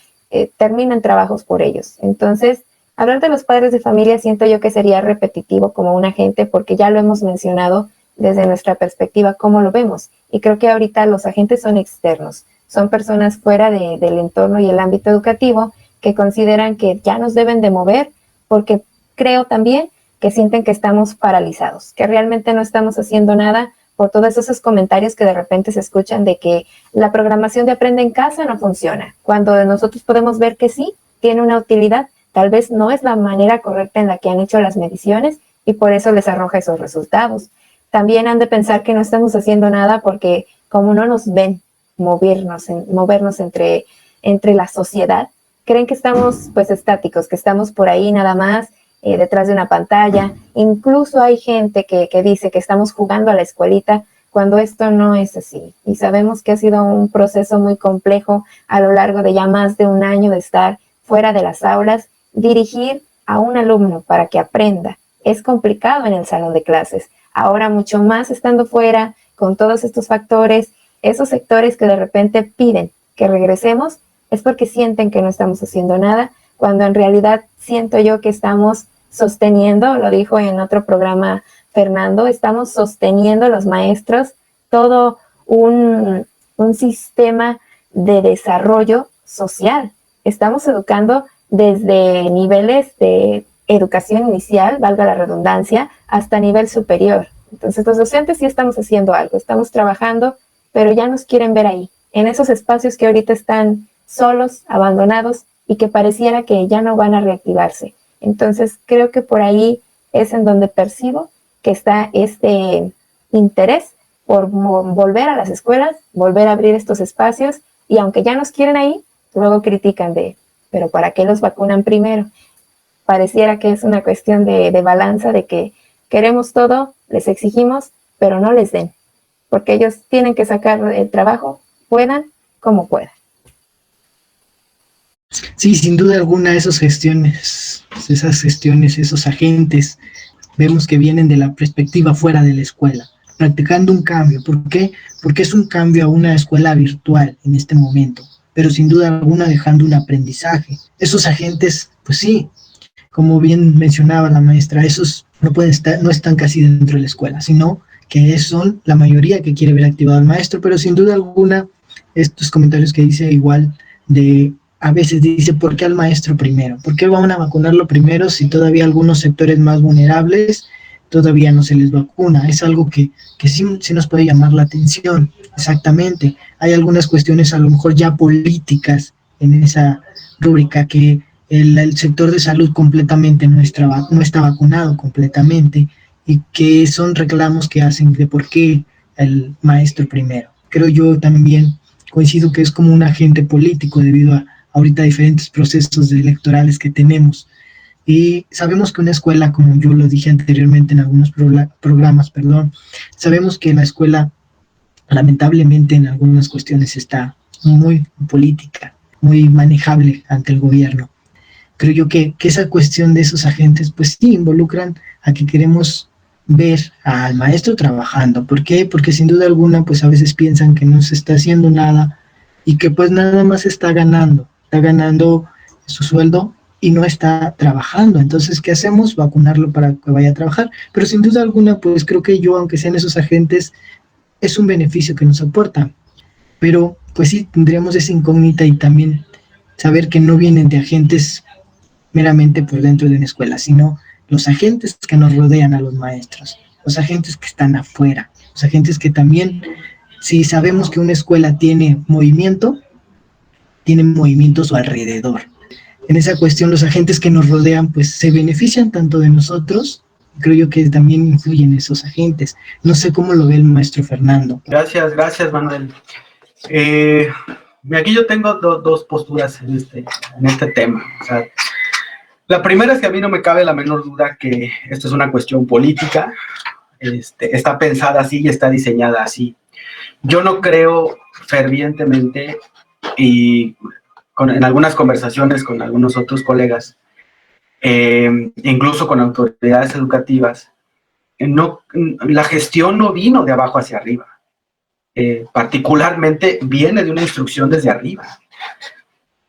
terminan trabajos por ellos. Entonces, hablar de los padres de familia siento yo que sería repetitivo como un agente porque ya lo hemos mencionado desde nuestra perspectiva, cómo lo vemos. Y creo que ahorita los agentes son externos, son personas fuera del entorno y el ámbito educativo que consideran que ya nos deben de mover porque creo también que sienten que estamos paralizados, que realmente no estamos haciendo nada por todos esos comentarios que de repente se escuchan de que la programación de Aprende en Casa no funciona, cuando nosotros podemos ver que sí, tiene una utilidad, tal vez no es la manera correcta en la que han hecho las mediciones y por eso les arroja esos resultados. También han de pensar que no estamos haciendo nada porque como no nos ven movernos entre la sociedad, creen que estamos pues estáticos, que estamos por ahí nada más detrás de una pantalla. Incluso hay gente que dice que estamos jugando a la escuelita cuando esto no es así. Y sabemos que ha sido un proceso muy complejo a lo largo de ya más de un año de estar fuera de las aulas. Dirigir a un alumno para que aprenda es complicado en el salón de clases. Ahora mucho más estando fuera con todos estos factores, esos sectores que de repente piden que regresemos es porque sienten que no estamos haciendo nada, cuando en realidad siento yo que estamos sosteniendo, lo dijo en otro programa Fernando, estamos sosteniendo los maestros todo un sistema de desarrollo social. Estamos educando desde niveles de educación inicial, valga la redundancia, hasta nivel superior. Entonces los docentes sí estamos haciendo algo, estamos trabajando, pero ya nos quieren ver ahí, en esos espacios que ahorita están solos, abandonados y que pareciera que ya no van a reactivarse. Entonces creo que por ahí es en donde percibo que está este interés por volver a las escuelas, volver a abrir estos espacios y aunque ya nos quieren ahí, luego critican pero ¿para qué los vacunan primero? Pareciera que es una cuestión de balanza, de que queremos todo, les exigimos, pero no les den, porque ellos tienen que sacar el trabajo, puedan como puedan. Sí, sin duda alguna, esas gestiones, esos agentes, vemos que vienen de la perspectiva fuera de la escuela, practicando un cambio. ¿Por qué? Porque es un cambio a una escuela virtual en este momento, pero sin duda alguna dejando un aprendizaje. Esos agentes, pues sí, como bien mencionaba la maestra, esos no están casi dentro de la escuela, sino que son la mayoría que quiere ver activado al maestro, pero sin duda alguna, estos comentarios que dice igual a veces dice, ¿por qué al maestro primero? ¿Por qué van a vacunarlo primero si todavía algunos sectores más vulnerables todavía no se les vacuna. Es algo que sí nos puede llamar la atención, exactamente. Hay algunas cuestiones a lo mejor ya políticas en esa rúbrica, que el sector de salud completamente no está vacunado completamente, y que son reclamos que hacen de por qué el maestro primero. Creo yo también coincido que es como un agente político debido a ahorita diferentes procesos electorales que tenemos. Y sabemos que una escuela, como yo lo dije anteriormente en algunos programas, sabemos que la escuela lamentablemente en algunas cuestiones está muy política, muy manejable ante el gobierno. Creo yo que esa cuestión de esos agentes, pues sí, involucran a que queremos ver al maestro trabajando. ¿Por qué? Porque sin duda alguna, pues a veces piensan que no se está haciendo nada y que pues nada más está ganando su sueldo y no está trabajando. Entonces, ¿qué hacemos? Vacunarlo para que vaya a trabajar. Pero sin duda alguna, pues creo que yo, aunque sean esos agentes, es un beneficio que nos aporta. Pero pues sí, tendríamos esa incógnita y también saber que no vienen de agentes meramente por dentro de una escuela, sino los agentes que nos rodean a los maestros, los agentes que están afuera, los agentes que también, si sabemos que una escuela tiene movimiento a su alrededor. En esa cuestión, los agentes que nos rodean, pues se benefician tanto de nosotros, creo yo que también influyen esos agentes. No sé cómo lo ve el maestro Fernando. Gracias, Manuel. Aquí yo tengo dos posturas en este tema. O sea, la primera es que a mí no me cabe la menor duda que esto es una cuestión política, está pensada así y está diseñada así. Yo no creo fervientemente, y en algunas conversaciones con algunos otros colegas, incluso con autoridades educativas, la gestión no vino de abajo hacia arriba. Particularmente viene de una instrucción desde arriba.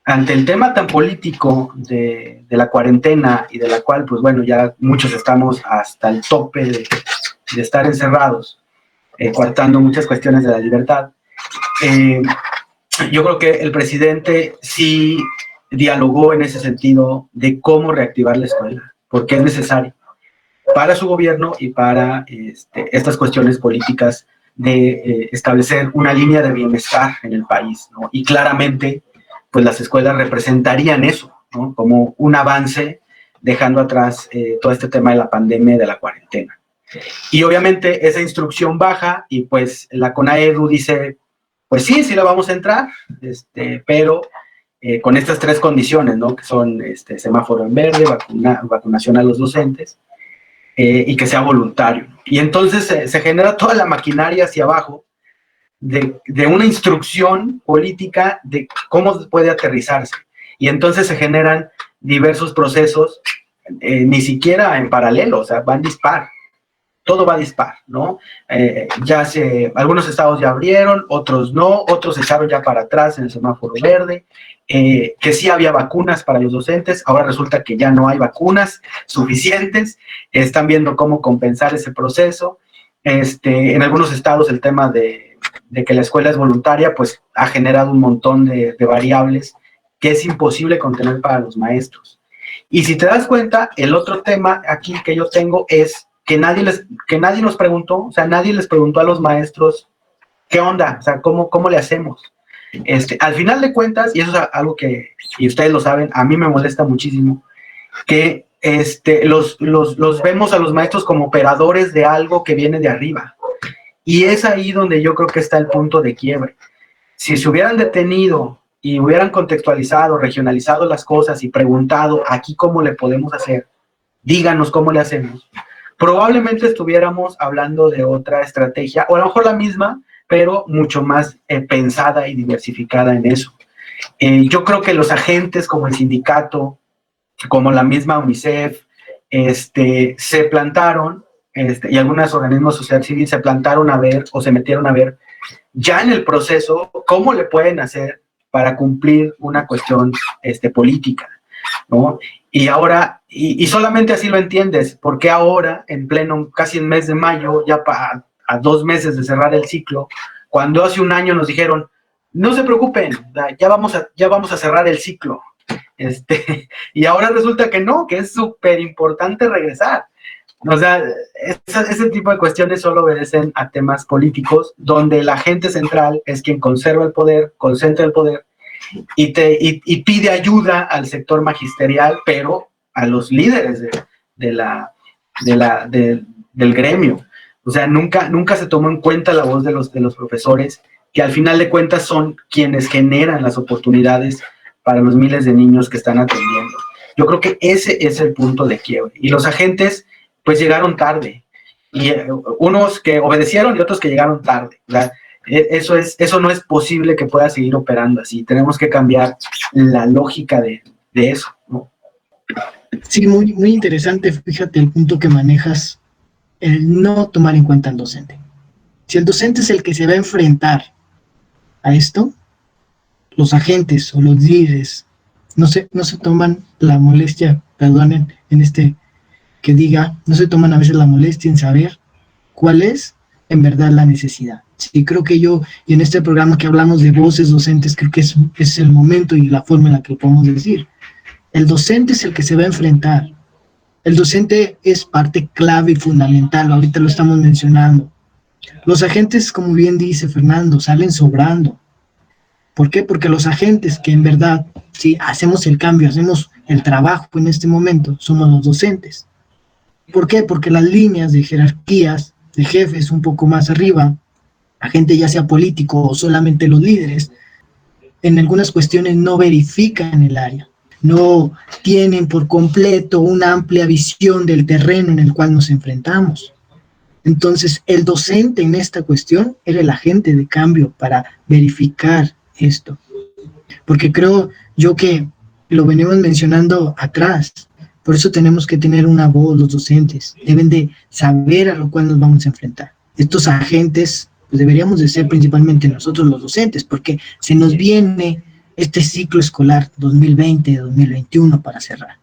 Ante el tema tan político de la cuarentena, y de la cual, pues bueno, ya muchos estamos hasta el tope de estar encerrados, coartando muchas cuestiones de la libertad, yo creo que el presidente sí dialogó en ese sentido de cómo reactivar la escuela, porque es necesario para su gobierno y para estas cuestiones políticas de establecer una línea de bienestar en el país, ¿no? Y claramente, pues las escuelas representarían eso, ¿no? Como un avance, dejando atrás todo este tema de la pandemia y de la cuarentena. Y obviamente esa instrucción baja y pues la CONAEDU dice, pues sí la vamos a entrar, pero con estas tres condiciones, ¿no? Que son semáforo en verde, vacunación a los docentes, y que sea voluntario. Y entonces se genera toda la maquinaria hacia abajo de una instrucción política de cómo puede aterrizarse. Y entonces se generan diversos procesos, ni siquiera en paralelo, o sea, van dispar. Todo va a dispar, ¿no? Algunos estados ya abrieron, otros no, otros se echaron ya para atrás en el semáforo verde, que sí había vacunas para los docentes, ahora resulta que ya no hay vacunas suficientes, están viendo cómo compensar ese proceso. En algunos estados el tema de que la escuela es voluntaria, pues ha generado un montón de variables que es imposible contener para los maestros. Y si te das cuenta, el otro tema aquí que yo tengo es que nadie nos preguntó, o sea, nadie les preguntó a los maestros qué onda, o sea, cómo le hacemos. Al final de cuentas, y eso es algo que, y ustedes lo saben, a mí me molesta muchísimo, que los vemos a los maestros como operadores de algo que viene de arriba. Y es ahí donde yo creo que está el punto de quiebre. Si se hubieran detenido y hubieran contextualizado, regionalizado las cosas y preguntado aquí cómo le podemos hacer, díganos cómo le hacemos, probablemente estuviéramos hablando de otra estrategia, o a lo mejor la misma, pero mucho más pensada y diversificada en eso. Yo creo que los agentes como el sindicato, como la misma UNICEF, se plantaron, y algunos organismos de sociedad civil se plantaron a ver, o se metieron a ver, ya en el proceso, cómo le pueden hacer para cumplir una cuestión política, ¿no? Y ahora, y solamente así lo entiendes, porque ahora, en pleno, casi el mes de mayo, ya a 2 meses de cerrar el ciclo, cuando hace un año nos dijeron, no se preocupen, ya vamos a cerrar el ciclo. Y ahora resulta que no, que es súper importante regresar. O sea, ese tipo de cuestiones solo obedecen a temas políticos, donde el agente central es quien conserva el poder, concentra el poder y pide ayuda al sector magisterial, pero a los líderes del gremio. O sea, nunca se tomó en cuenta la voz de los profesores, que al final de cuentas son quienes generan las oportunidades para los miles de niños que están atendiendo. Yo creo que ese es el punto de quiebre. Y los agentes, pues, llegaron tarde. Y unos que obedecieron y otros que llegaron tarde, ¿verdad? Eso no es posible que pueda seguir operando así. Tenemos que cambiar la lógica de eso, ¿no? Sí, muy, muy interesante, fíjate el punto que manejas, el no tomar en cuenta al docente. Si el docente es el que se va a enfrentar a esto, los agentes o los líderes no se toman la molestia, perdonen, que diga, no se toman a veces la molestia en saber cuál es en verdad la necesidad. Sí, creo que y en este programa que hablamos de voces docentes, creo que es el momento y la forma en la que lo podemos decir. El docente es el que se va a enfrentar. El docente es parte clave y fundamental, ahorita lo estamos mencionando. Los agentes, como bien dice Fernando, salen sobrando. ¿Por qué? Porque los agentes que en verdad, si hacemos el cambio, hacemos el trabajo en este momento, somos los docentes. ¿Por qué? Porque las líneas de jerarquías, de jefes un poco más arriba, agente ya sea político o solamente los líderes, en algunas cuestiones no verifican el área, no tienen por completo una amplia visión del terreno en el cual nos enfrentamos. Entonces, el docente en esta cuestión era el agente de cambio para verificar esto. Porque creo yo que lo venimos mencionando atrás, por eso tenemos que tener una voz, los docentes, deben de saber a lo cual nos vamos a enfrentar. Estos agentes, pues deberíamos de ser principalmente nosotros los docentes, porque se nos viene este ciclo escolar 2020-2021 para cerrar.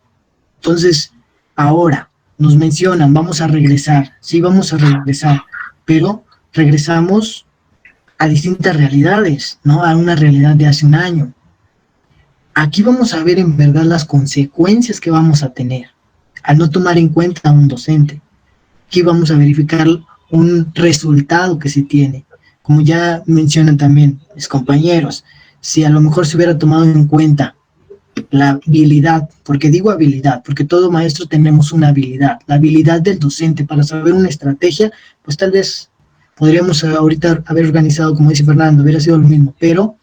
Entonces, ahora nos mencionan, vamos a regresar, sí vamos a regresar, pero regresamos a distintas realidades, ¿no? A una realidad de hace un año. Aquí vamos a ver en verdad las consecuencias que vamos a tener al no tomar en cuenta a un docente. Aquí vamos a verificar un resultado que se tiene. Como ya mencionan también mis compañeros, si a lo mejor se hubiera tomado en cuenta la habilidad, porque digo habilidad, porque todo maestro tenemos una habilidad, la habilidad del docente para saber una estrategia, pues tal vez podríamos ahorita haber organizado, como dice Fernando, hubiera sido lo mismo, pero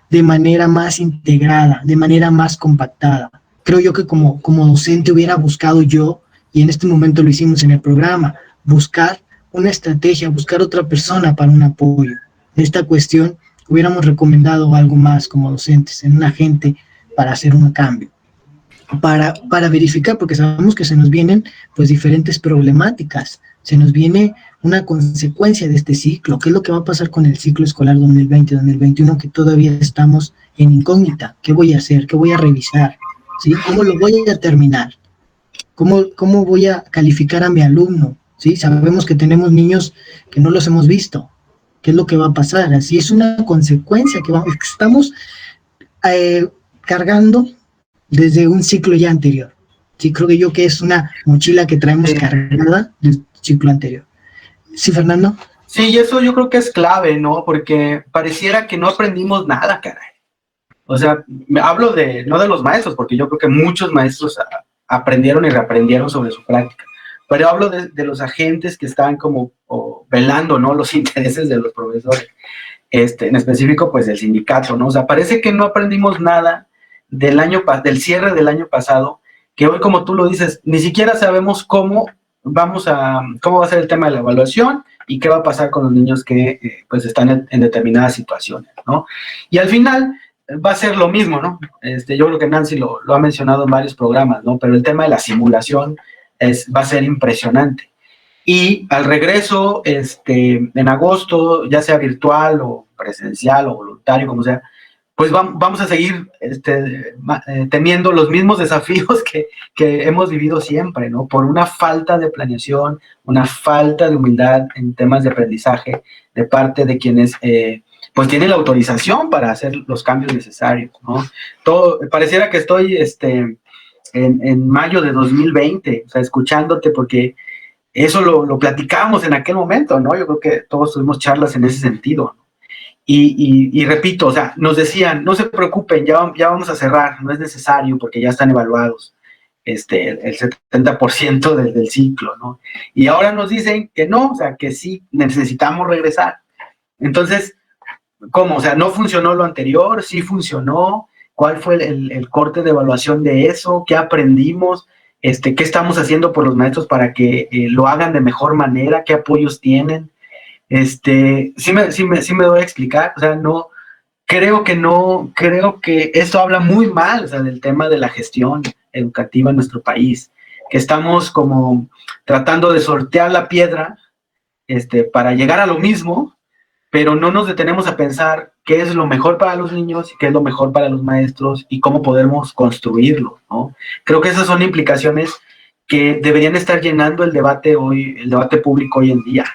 de manera más integrada, de manera más compactada. Creo yo que como docente hubiera buscado yo, y en este momento lo hicimos en el programa, buscar una estrategia, buscar otra persona para un apoyo. En esta cuestión hubiéramos recomendado algo más como docentes, en un agente para hacer un cambio, para verificar, porque sabemos que se nos vienen pues diferentes problemáticas, se nos viene una consecuencia de este ciclo. ¿Qué es lo que va a pasar con el ciclo escolar 2020-2021 que todavía estamos en incógnita? ¿Qué voy a hacer? ¿Qué voy a revisar? ¿Sí? ¿Cómo lo voy a terminar? ¿Cómo voy a calificar a mi alumno? ¿Sí? Sabemos que tenemos niños que no los hemos visto. ¿Qué es lo que va a pasar? Así es una consecuencia que estamos cargando desde un ciclo ya anterior. Sí, creo que que es una mochila que traemos cargada del ciclo anterior. ¿Sí, Fernando? Sí, y eso yo creo que es clave, ¿no? Porque pareciera que no aprendimos nada, caray. O sea, hablo no de los maestros, porque yo creo que muchos maestros aprendieron y reaprendieron sobre su práctica, pero hablo de los agentes que están como velando, ¿no? Los intereses de los profesores, en específico, pues, del sindicato, ¿no? O sea, parece que no aprendimos nada del cierre del año pasado, que hoy, como tú lo dices, ni siquiera sabemos cómo va a ser el tema de la evaluación y qué va a pasar con los niños que pues están en determinadas situaciones, ¿no? Y al final va a ser lo mismo, ¿no? Yo creo que Nancy lo ha mencionado en varios programas, ¿no? Pero el tema de la simulación va a ser impresionante. Y al regreso, en agosto, ya sea virtual o presencial o voluntario, como sea, pues vamos a seguir teniendo los mismos desafíos que hemos vivido siempre, ¿no? Por una falta de planeación, una falta de humildad en temas de aprendizaje de parte de quienes pues tienen la autorización para hacer los cambios necesarios, ¿no? Pareciera que estoy en mayo de 2020, o sea, escuchándote, porque Eso lo platicábamos en aquel momento, ¿no? Yo creo que todos tuvimos charlas en ese sentido. Y repito, o sea, nos decían, no se preocupen, ya vamos a cerrar, no es necesario porque ya están evaluados el 70% del ciclo, ¿no? Y ahora nos dicen que no, o sea, que sí necesitamos regresar. Entonces, ¿cómo? O sea, ¿no funcionó lo anterior? ¿Sí funcionó? ¿Cuál fue el corte de evaluación de eso? ¿Qué aprendimos? ¿Qué estamos haciendo por los maestros para que lo hagan de mejor manera? ¿Qué apoyos tienen? Sí me doy a explicar, o sea, creo que esto habla muy mal, o sea, del tema de la gestión educativa en nuestro país, que estamos como tratando de sortear la piedra, para llegar a lo mismo, pero no nos detenemos a pensar qué es lo mejor para los niños y qué es lo mejor para los maestros y cómo podemos construirlo, ¿no? Creo que esas son implicaciones que deberían estar llenando el debate público hoy en día.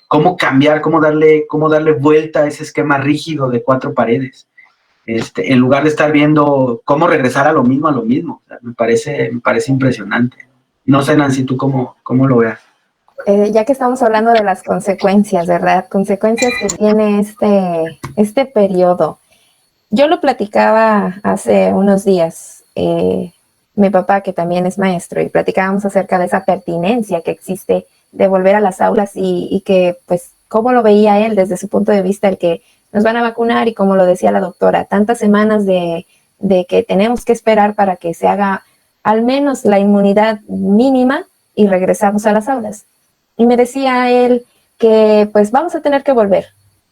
Cómo cambiar, cómo darle vuelta a ese esquema rígido de cuatro paredes, en lugar de estar viendo cómo regresar a lo mismo. O sea, me parece impresionante. No sé, Nancy, ¿tú cómo lo veas? Ya que estamos hablando de las consecuencias, ¿verdad? Consecuencias que tiene este periodo. Yo lo platicaba hace unos días, mi papá, que también es maestro, y platicábamos acerca de esa pertinencia que existe de volver a las aulas y que, pues, cómo lo veía él desde su punto de vista, el que nos van a vacunar y como lo decía la doctora, tantas semanas de que tenemos que esperar para que se haga al menos la inmunidad mínima y regresamos a las aulas. Y me decía él que pues vamos a tener que volver.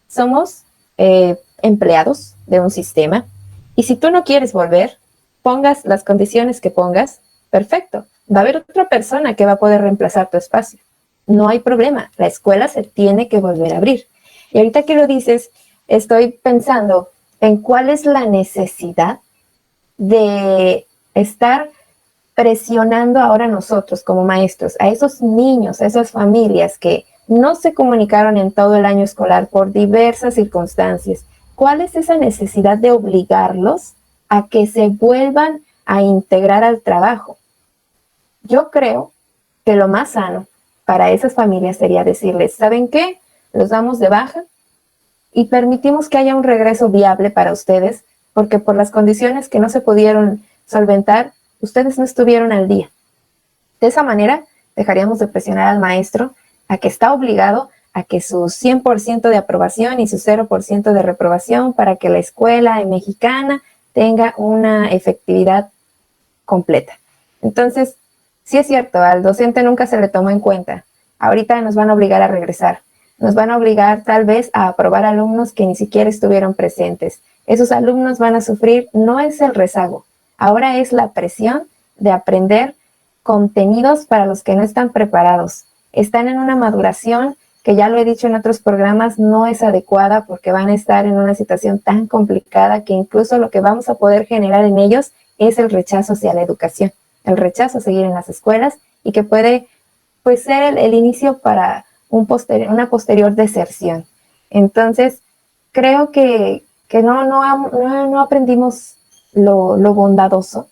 Somos empleados de un sistema y si tú no quieres volver, pongas las condiciones que pongas, perfecto. Va a haber otra persona que va a poder reemplazar tu espacio. No hay problema, la escuela se tiene que volver a abrir. Y ahorita que lo dices, estoy pensando en cuál es la necesidad de estar presionando ahora nosotros como maestros a esos niños, a esas familias que no se comunicaron en todo el año escolar por diversas circunstancias. ¿Cuál es esa necesidad de obligarlos a que se vuelvan a integrar al trabajo? Yo creo que lo más sano para esas familias sería decirles, ¿saben qué? Los damos de baja y permitimos que haya un regreso viable para ustedes, porque por las condiciones que no se pudieron solventar, ustedes no estuvieron al día. De esa manera, dejaríamos de presionar al maestro a que está obligado a que su 100% de aprobación y su 0% de reprobación para que la escuela mexicana tenga una efectividad completa. Entonces, sí es cierto, al docente nunca se le tomó en cuenta. Ahorita nos van a obligar a regresar. Nos van a obligar tal vez a aprobar alumnos que ni siquiera estuvieron presentes. Esos alumnos van a sufrir, no es el rezago, ahora es la presión de aprender contenidos para los que no están preparados. Están en una maduración que, ya lo he dicho en otros programas, no es adecuada porque van a estar en una situación tan complicada que incluso lo que vamos a poder generar en ellos es el rechazo hacia la educación, el rechazo a seguir en las escuelas y que puede pues ser el inicio para una posterior deserción. Entonces, creo que no aprendimos lo bondadoso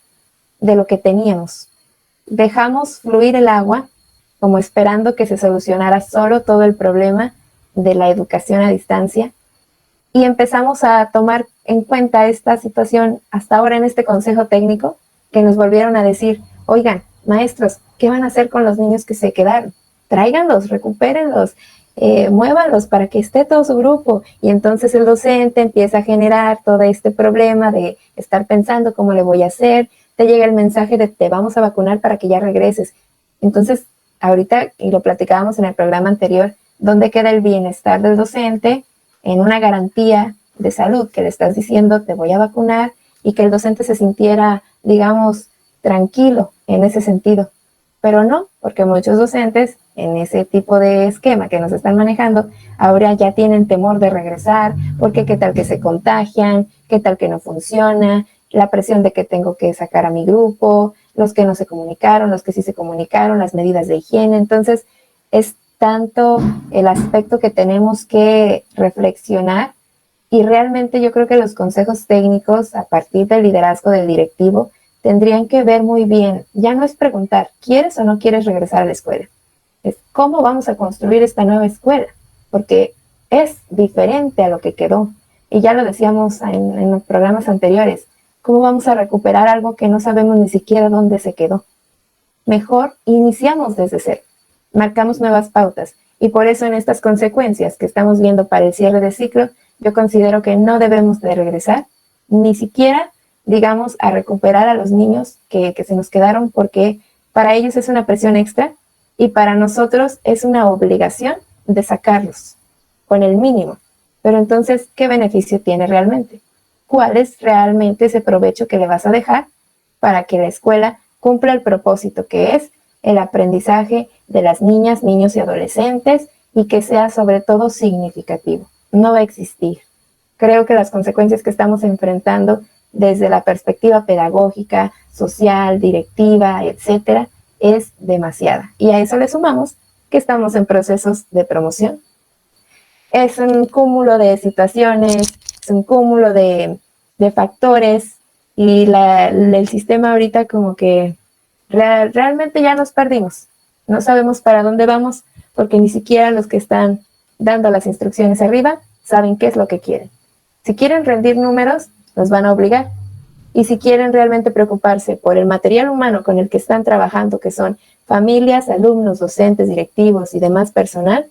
de lo que teníamos. Dejamos fluir el agua como esperando que se solucionara solo todo el problema de la educación a distancia y empezamos a tomar en cuenta esta situación hasta ahora en este consejo técnico que nos volvieron a decir, oigan, maestros, ¿qué van a hacer con los niños que se quedaron? Tráiganlos, recupérenlos, muévanlos para que esté todo su grupo. Y entonces el docente empieza a generar todo este problema de estar pensando cómo le voy a hacer. Te llega el mensaje de te vamos a vacunar para que ya regreses. Entonces, ahorita, y lo platicábamos en el programa anterior, ¿dónde queda el bienestar del docente en una garantía de salud que le estás diciendo te voy a vacunar y que el docente se sintiera, digamos, tranquilo en ese sentido? Pero no, porque muchos docentes en ese tipo de esquema que nos están manejando, ahora ya tienen temor de regresar, porque qué tal que se contagian, qué tal que no funciona, la presión de que tengo que sacar a mi grupo, los que no se comunicaron, los que sí se comunicaron, las medidas de higiene. Entonces, es tanto el aspecto que tenemos que reflexionar y realmente yo creo que los consejos técnicos, a partir del liderazgo del directivo, tendrían que ver muy bien, ya no es preguntar, ¿quieres o no quieres regresar a la escuela? Es ¿cómo vamos a construir esta nueva escuela? Porque es diferente a lo que quedó. Y ya lo decíamos en los programas anteriores, ¿cómo vamos a recuperar algo que no sabemos ni siquiera dónde se quedó? Mejor iniciamos desde cero, marcamos nuevas pautas. Y por eso en estas consecuencias que estamos viendo para el cierre de ciclo, yo considero que no debemos de regresar, ni siquiera, digamos, a recuperar a los niños que se nos quedaron, porque para ellos es una presión extra y para nosotros es una obligación de sacarlos con el mínimo. Pero entonces, ¿qué beneficio tiene realmente? ¿Cuál es realmente ese provecho que le vas a dejar para que la escuela cumpla el propósito que es el aprendizaje de las niñas, niños y adolescentes, y que sea sobre todo significativo? No va a existir. Creo que las consecuencias que estamos enfrentando desde la perspectiva pedagógica, social, directiva, etcétera, es demasiada. Y a eso le sumamos que estamos en procesos de promoción. Es un cúmulo de situaciones, es un cúmulo de factores, y el sistema ahorita como que realmente ya nos perdimos. No sabemos para dónde vamos, porque ni siquiera los que están dando las instrucciones arriba saben qué es lo que quieren. Si quieren rendir números, los van a obligar. Y si quieren realmente preocuparse por el material humano con el que están trabajando, que son familias, alumnos, docentes, directivos y demás personal,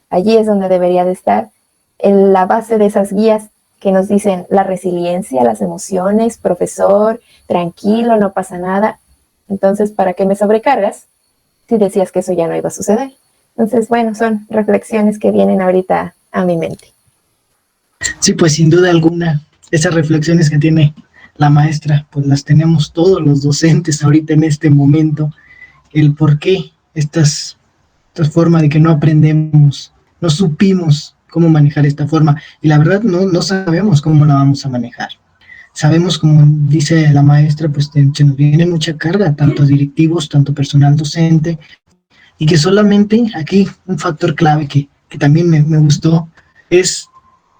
allí es donde debería de estar en la base de esas guías que nos dicen la resiliencia, las emociones, profesor, tranquilo, no pasa nada. Entonces, ¿para qué me sobrecargas si decías que eso ya no iba a suceder? Entonces, bueno, son reflexiones que vienen ahorita a mi mente. Sí, pues sin duda alguna, esas reflexiones que tiene la maestra, pues las tenemos todos los docentes ahorita en este momento. El por qué esta forma de que no aprendemos, no supimos cómo manejar esta forma, y la verdad no sabemos cómo la vamos a manejar. Sabemos, como dice la maestra, pues se nos viene mucha carga, tanto directivos, tanto personal docente, y que solamente aquí un factor clave que también me gustó es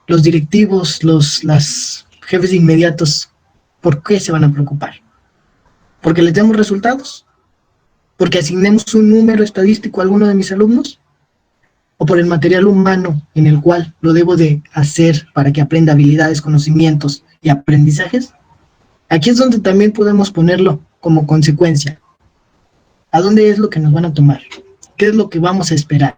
los directivos, las jefes inmediatos. ¿Por qué se van a preocupar? ¿Porque les demos resultados? ¿Porque asignemos un número estadístico a alguno de mis alumnos? ¿O por el material humano en el cual lo debo de hacer para que aprenda habilidades, conocimientos y aprendizajes? Aquí es donde también podemos ponerlo como consecuencia. ¿A dónde es lo que nos van a tomar? ¿Qué es lo que vamos a esperar?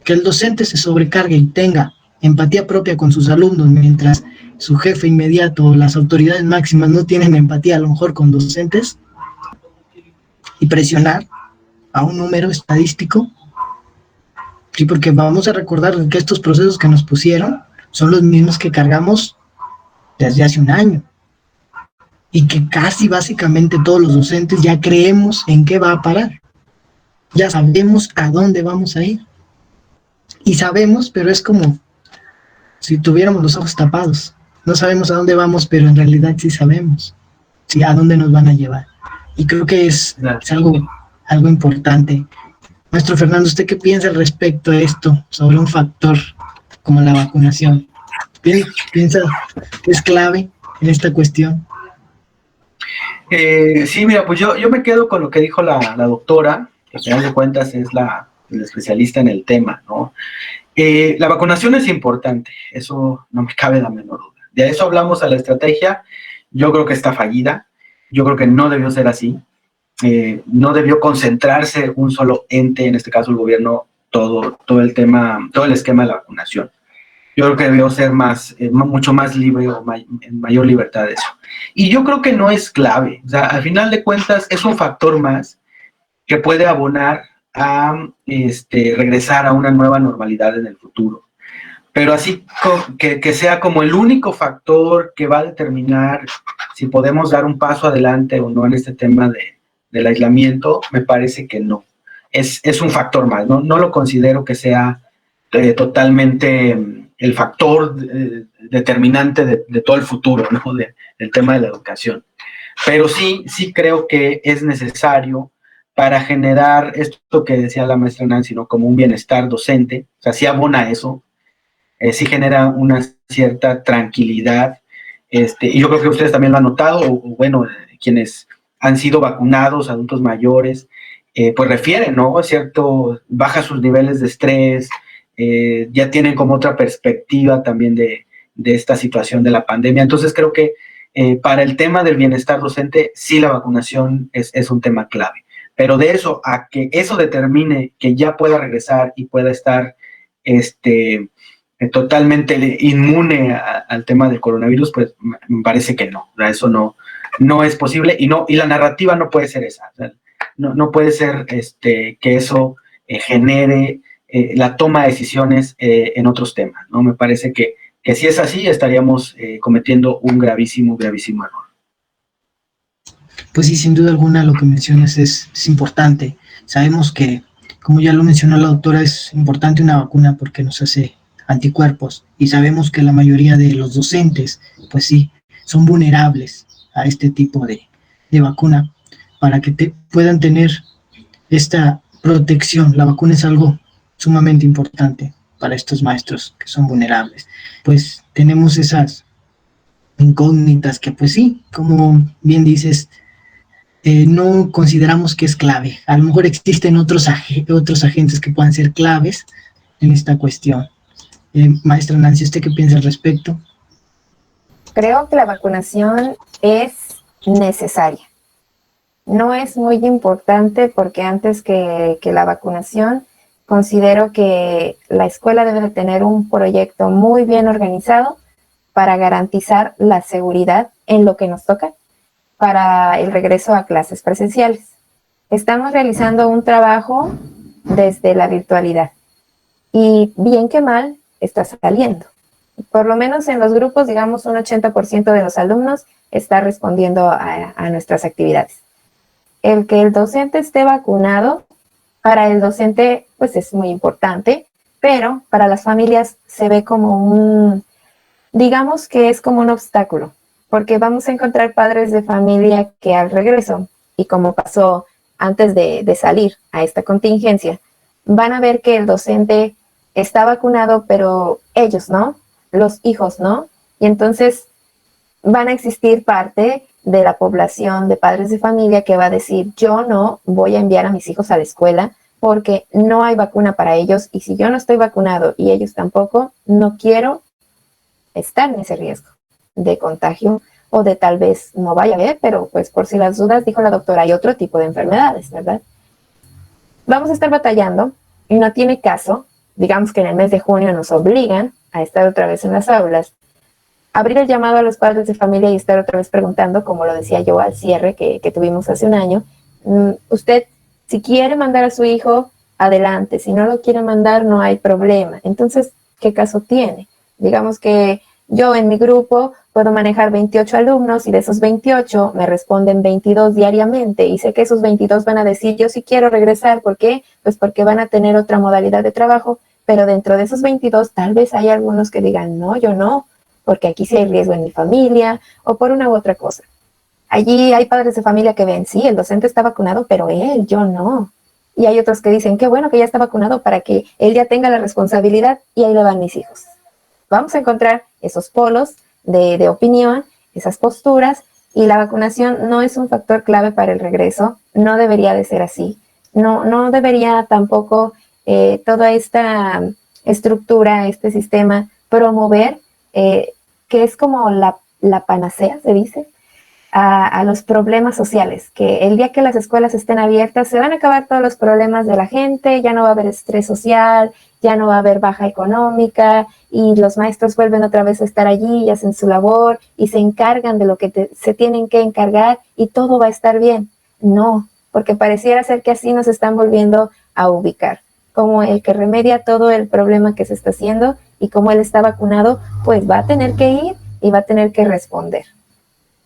Que el docente se sobrecargue y tenga empatía propia con sus alumnos, mientras su jefe inmediato o las autoridades máximas no tienen empatía a lo mejor con docentes, y presionar a un número estadístico. Sí, porque vamos a recordar que estos procesos que nos pusieron son los mismos que cargamos desde hace un año, y que casi básicamente todos los docentes ya creemos en qué va a parar, ya sabemos a dónde vamos a ir, y sabemos, pero es como si tuviéramos los ojos tapados. No sabemos a dónde vamos, pero en realidad sí sabemos, sí, a dónde nos van a llevar. Y creo que es algo importante. Maestro Fernando, ¿usted qué piensa al respecto de esto, sobre un factor como la vacunación? ¿Piensa que es clave en esta cuestión? Sí, mira, pues yo me quedo con lo que dijo la doctora, que al final de cuentas es la especialista en el tema, ¿no? La vacunación es importante, eso no me cabe la menor duda. De eso hablamos a la estrategia, yo creo que está fallida, yo creo que no debió ser así, no debió concentrarse un solo ente, en este caso el gobierno, todo el tema, todo el esquema de la vacunación. Yo creo que debió ser mucho más libre o en mayor libertad de eso. Y yo creo que no es clave, o sea, al final de cuentas es un factor más que puede abonar a regresar a una nueva normalidad en el futuro. Pero así que sea como el único factor que va a determinar si podemos dar un paso adelante o no en este tema del aislamiento, me parece que no. Es un factor más, no lo considero que sea totalmente el factor determinante de todo el futuro, ¿no? Del tema de la educación. Pero sí creo que es necesario para generar esto que decía la maestra Nancy, ¿no? Como un bienestar docente, o sea, sí abona eso, sí genera una cierta tranquilidad, y yo creo que ustedes también lo han notado, o bueno, quienes han sido vacunados, adultos mayores, pues refieren, ¿no? Cierto, baja sus niveles de estrés, ya tienen como otra perspectiva también de esta situación de la pandemia. Entonces creo que para el tema del bienestar docente, sí la vacunación es un tema clave. Pero de eso a que eso determine que ya pueda regresar y pueda estar totalmente inmune al tema del coronavirus, pues me parece que no. Eso no es posible y la narrativa no puede ser esa. O sea, no puede ser que eso genere la toma de decisiones en otros temas, ¿no? Me parece que si es así, estaríamos cometiendo un gravísimo error. Pues sí, sin duda alguna lo que mencionas es importante. Sabemos que, como ya lo mencionó la doctora, es importante una vacuna porque nos hace anticuerpos y sabemos que la mayoría de los docentes, pues sí, son vulnerables a este tipo de vacuna para que puedan tener esta protección. La vacuna es algo sumamente importante para estos maestros que son vulnerables. Pues tenemos esas incógnitas que pues sí, como bien dices, no consideramos que es clave. A lo mejor existen otros agentes que puedan ser claves en esta cuestión. Maestra Nancy, ¿usted qué piensa al respecto? Creo que la vacunación es necesaria. No es muy importante porque antes que la vacunación, considero que la escuela debe de tener un proyecto muy bien organizado para garantizar la seguridad en lo que nos toca para el regreso a clases presenciales. Estamos realizando un trabajo desde la virtualidad y bien que mal está saliendo. Por lo menos en los grupos, digamos, un 80% de los alumnos está respondiendo a nuestras actividades. El que el docente esté vacunado, para el docente pues es muy importante, pero para las familias se ve como digamos que es como un obstáculo, porque vamos a encontrar padres de familia que al regreso, y como pasó antes de salir a esta contingencia, van a ver que el docente está vacunado, pero ellos no, los hijos no, y entonces van a existir parte de la población de padres de familia que va a decir, yo no voy a enviar a mis hijos a la escuela porque no hay vacuna para ellos, y si yo no estoy vacunado y ellos tampoco, no quiero estar en ese riesgo de contagio o de tal vez no vaya a haber, pero pues por si las dudas, dijo la doctora, hay otro tipo de enfermedades, ¿verdad? Vamos a estar batallando y no tiene caso, digamos que en el mes de junio nos obligan a estar otra vez en las aulas, abrir el llamado a los padres de familia y estar otra vez preguntando, como lo decía yo al cierre que tuvimos hace un año, usted si quiere mandar a su hijo, adelante, si no lo quiere mandar no hay problema. Entonces, ¿qué caso tiene? Digamos que yo en mi grupo puedo manejar 28 alumnos y de esos 28 me responden 22 diariamente y sé que esos 22 van a decir yo sí quiero regresar. ¿Por qué? Pues porque van a tener otra modalidad de trabajo, pero dentro de esos 22 tal vez hay algunos que digan no, yo no, porque aquí sí hay riesgo en mi familia o por una u otra cosa. Allí hay padres de familia que ven, sí, el docente está vacunado, pero yo no. Y hay otros que dicen, qué bueno que ya está vacunado para que él ya tenga la responsabilidad y ahí le van mis hijos. Vamos a encontrar esos polos de opinión, esas posturas, y la vacunación no es un factor clave para el regreso, no debería de ser así. No debería tampoco toda esta estructura, este sistema, promover, que es como la panacea, se dice, a los problemas sociales, que el día que las escuelas estén abiertas se van a acabar todos los problemas de la gente, ya no va a haber estrés social, ya no va a haber baja económica y los maestros vuelven otra vez a estar allí y hacen su labor y se encargan de lo que se tienen que encargar y todo va a estar bien. No, porque pareciera ser que así nos están volviendo a ubicar, como el que remedia todo el problema que se está haciendo y como él está vacunado, pues va a tener que ir y va a tener que responder.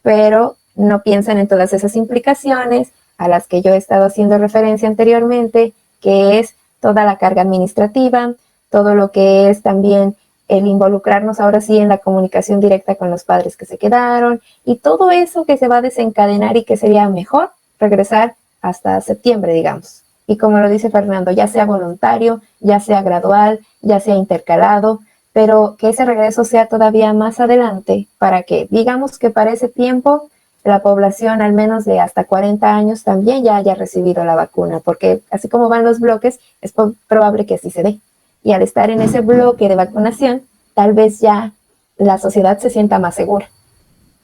Pero no piensan en todas esas implicaciones a las que yo he estado haciendo referencia anteriormente, que es toda la carga administrativa, todo lo que es también el involucrarnos ahora sí en la comunicación directa con los padres que se quedaron y todo eso que se va a desencadenar y que sería mejor regresar hasta septiembre, digamos. Y como lo dice Fernando, ya sea voluntario, ya sea gradual, ya sea intercalado, pero que ese regreso sea todavía más adelante para que, digamos que para ese tiempo, la población al menos de hasta 40 años también ya haya recibido la vacuna, porque así como van los bloques, es probable que así se dé. Y al estar en ese bloque de vacunación, tal vez ya la sociedad se sienta más segura.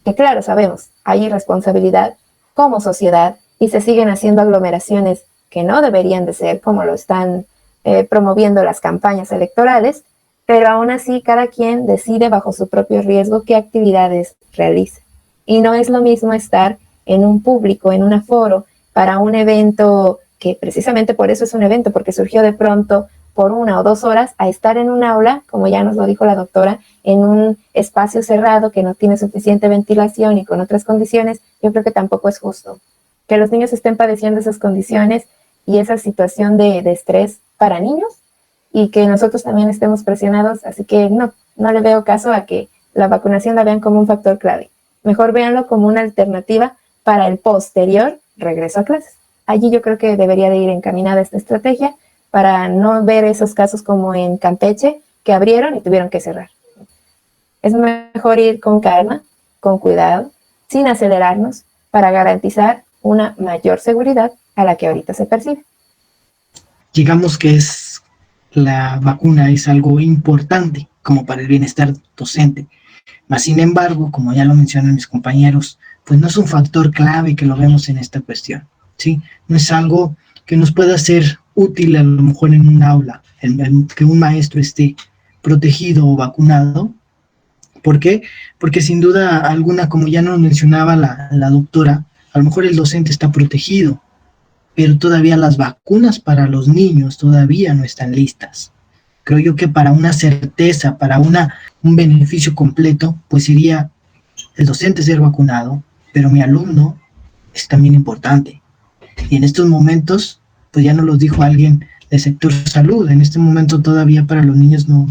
Que claro, sabemos, hay irresponsabilidad como sociedad y se siguen haciendo aglomeraciones que no deberían de ser como lo están promoviendo las campañas electorales, pero aún así cada quien decide bajo su propio riesgo qué actividades realiza. Y no es lo mismo estar en un público, en un aforo, para un evento que precisamente por eso es un evento, porque surgió de pronto por 1 o 2 horas, a estar en un aula, como ya nos lo dijo la doctora, en un espacio cerrado que no tiene suficiente ventilación y con otras condiciones. Yo creo que tampoco es justo que los niños estén padeciendo esas condiciones y esa situación de estrés para niños, y que nosotros también estemos presionados, así que no le veo caso a que la vacunación la vean como un factor clave. Mejor véanlo como una alternativa para el posterior regreso a clases. Allí yo creo que debería de ir encaminada esta estrategia para no ver esos casos como en Campeche, que abrieron y tuvieron que cerrar. Es mejor ir con calma, con cuidado, sin acelerarnos, para garantizar una mayor seguridad a la que ahorita se percibe. Digamos que la vacuna es algo importante como para el bienestar docente. Mas, sin embargo, como ya lo mencionan mis compañeros, pues no es un factor clave que lo vemos en esta cuestión, ¿sí? No es algo que nos pueda ser útil a lo mejor en un aula, que un maestro esté protegido o vacunado. ¿Por qué? Porque sin duda alguna, como ya nos mencionaba la doctora, a lo mejor el docente está protegido, pero todavía las vacunas para los niños todavía no están listas. Creo yo que para una certeza, para un beneficio completo, pues iría el docente ser vacunado, pero mi alumno es también importante. Y en estos momentos, pues ya nos lo dijo alguien del sector salud, en este momento todavía para los niños no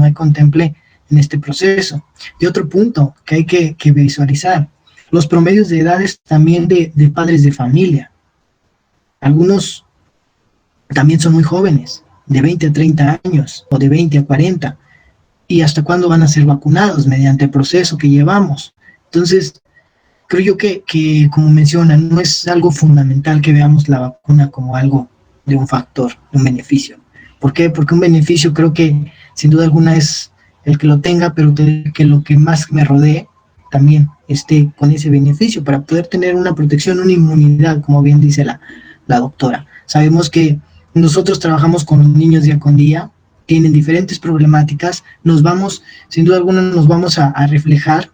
hay contemple en este proceso. Y otro punto que hay que visualizar, los promedios de edades también de padres de familia. Algunos también son muy jóvenes, de 20 a 30 años o de 20 a 40. ¿Y hasta cuándo van a ser vacunados? Mediante el proceso que llevamos. Entonces, creo yo que como mencionan, no es algo fundamental que veamos la vacuna como algo de un factor, de un beneficio. ¿Por qué? Porque un beneficio creo que sin duda alguna es el que lo tenga, pero que lo que más me rodee también esté con ese beneficio para poder tener una protección, una inmunidad, como bien dice la doctora. Sabemos que nosotros trabajamos con los niños día con día, tienen diferentes problemáticas, sin duda alguna nos vamos a reflejar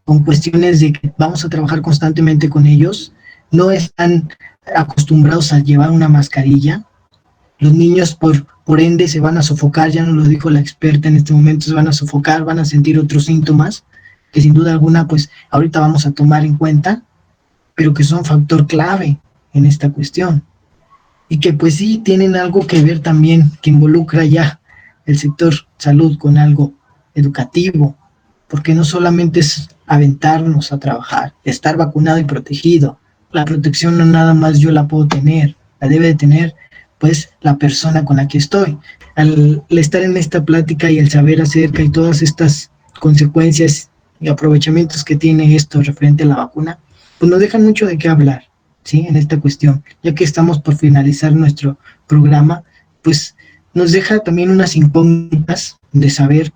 con cuestiones de que vamos a trabajar constantemente con ellos, no están acostumbrados a llevar una mascarilla, los niños por ende se van a sofocar, ya nos lo dijo la experta en este momento, se van a sofocar, van a sentir otros síntomas, que sin duda alguna pues ahorita vamos a tomar en cuenta, pero que son factor clave en esta cuestión. Y que pues sí tienen algo que ver también, que involucra ya el sector salud con algo educativo, porque no solamente es aventarnos a trabajar, estar vacunado y protegido. La protección no nada más yo la puedo tener, la debe de tener pues la persona con la que estoy. Al estar en esta plática y el saber acerca y todas estas consecuencias y aprovechamientos que tiene esto referente a la vacuna, pues nos dejan mucho de qué hablar, ¿sí? En esta cuestión, ya que estamos por finalizar nuestro programa, pues nos deja también unas incógnitas de saber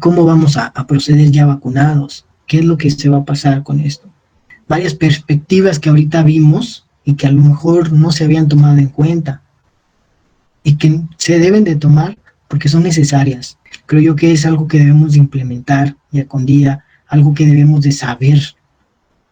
cómo vamos a proceder ya vacunados, qué es lo que se va a pasar con esto. Varias perspectivas que ahorita vimos y que a lo mejor no se habían tomado en cuenta y que se deben de tomar porque son necesarias. Creo yo que es algo que debemos de implementar día con día, algo que debemos de saber,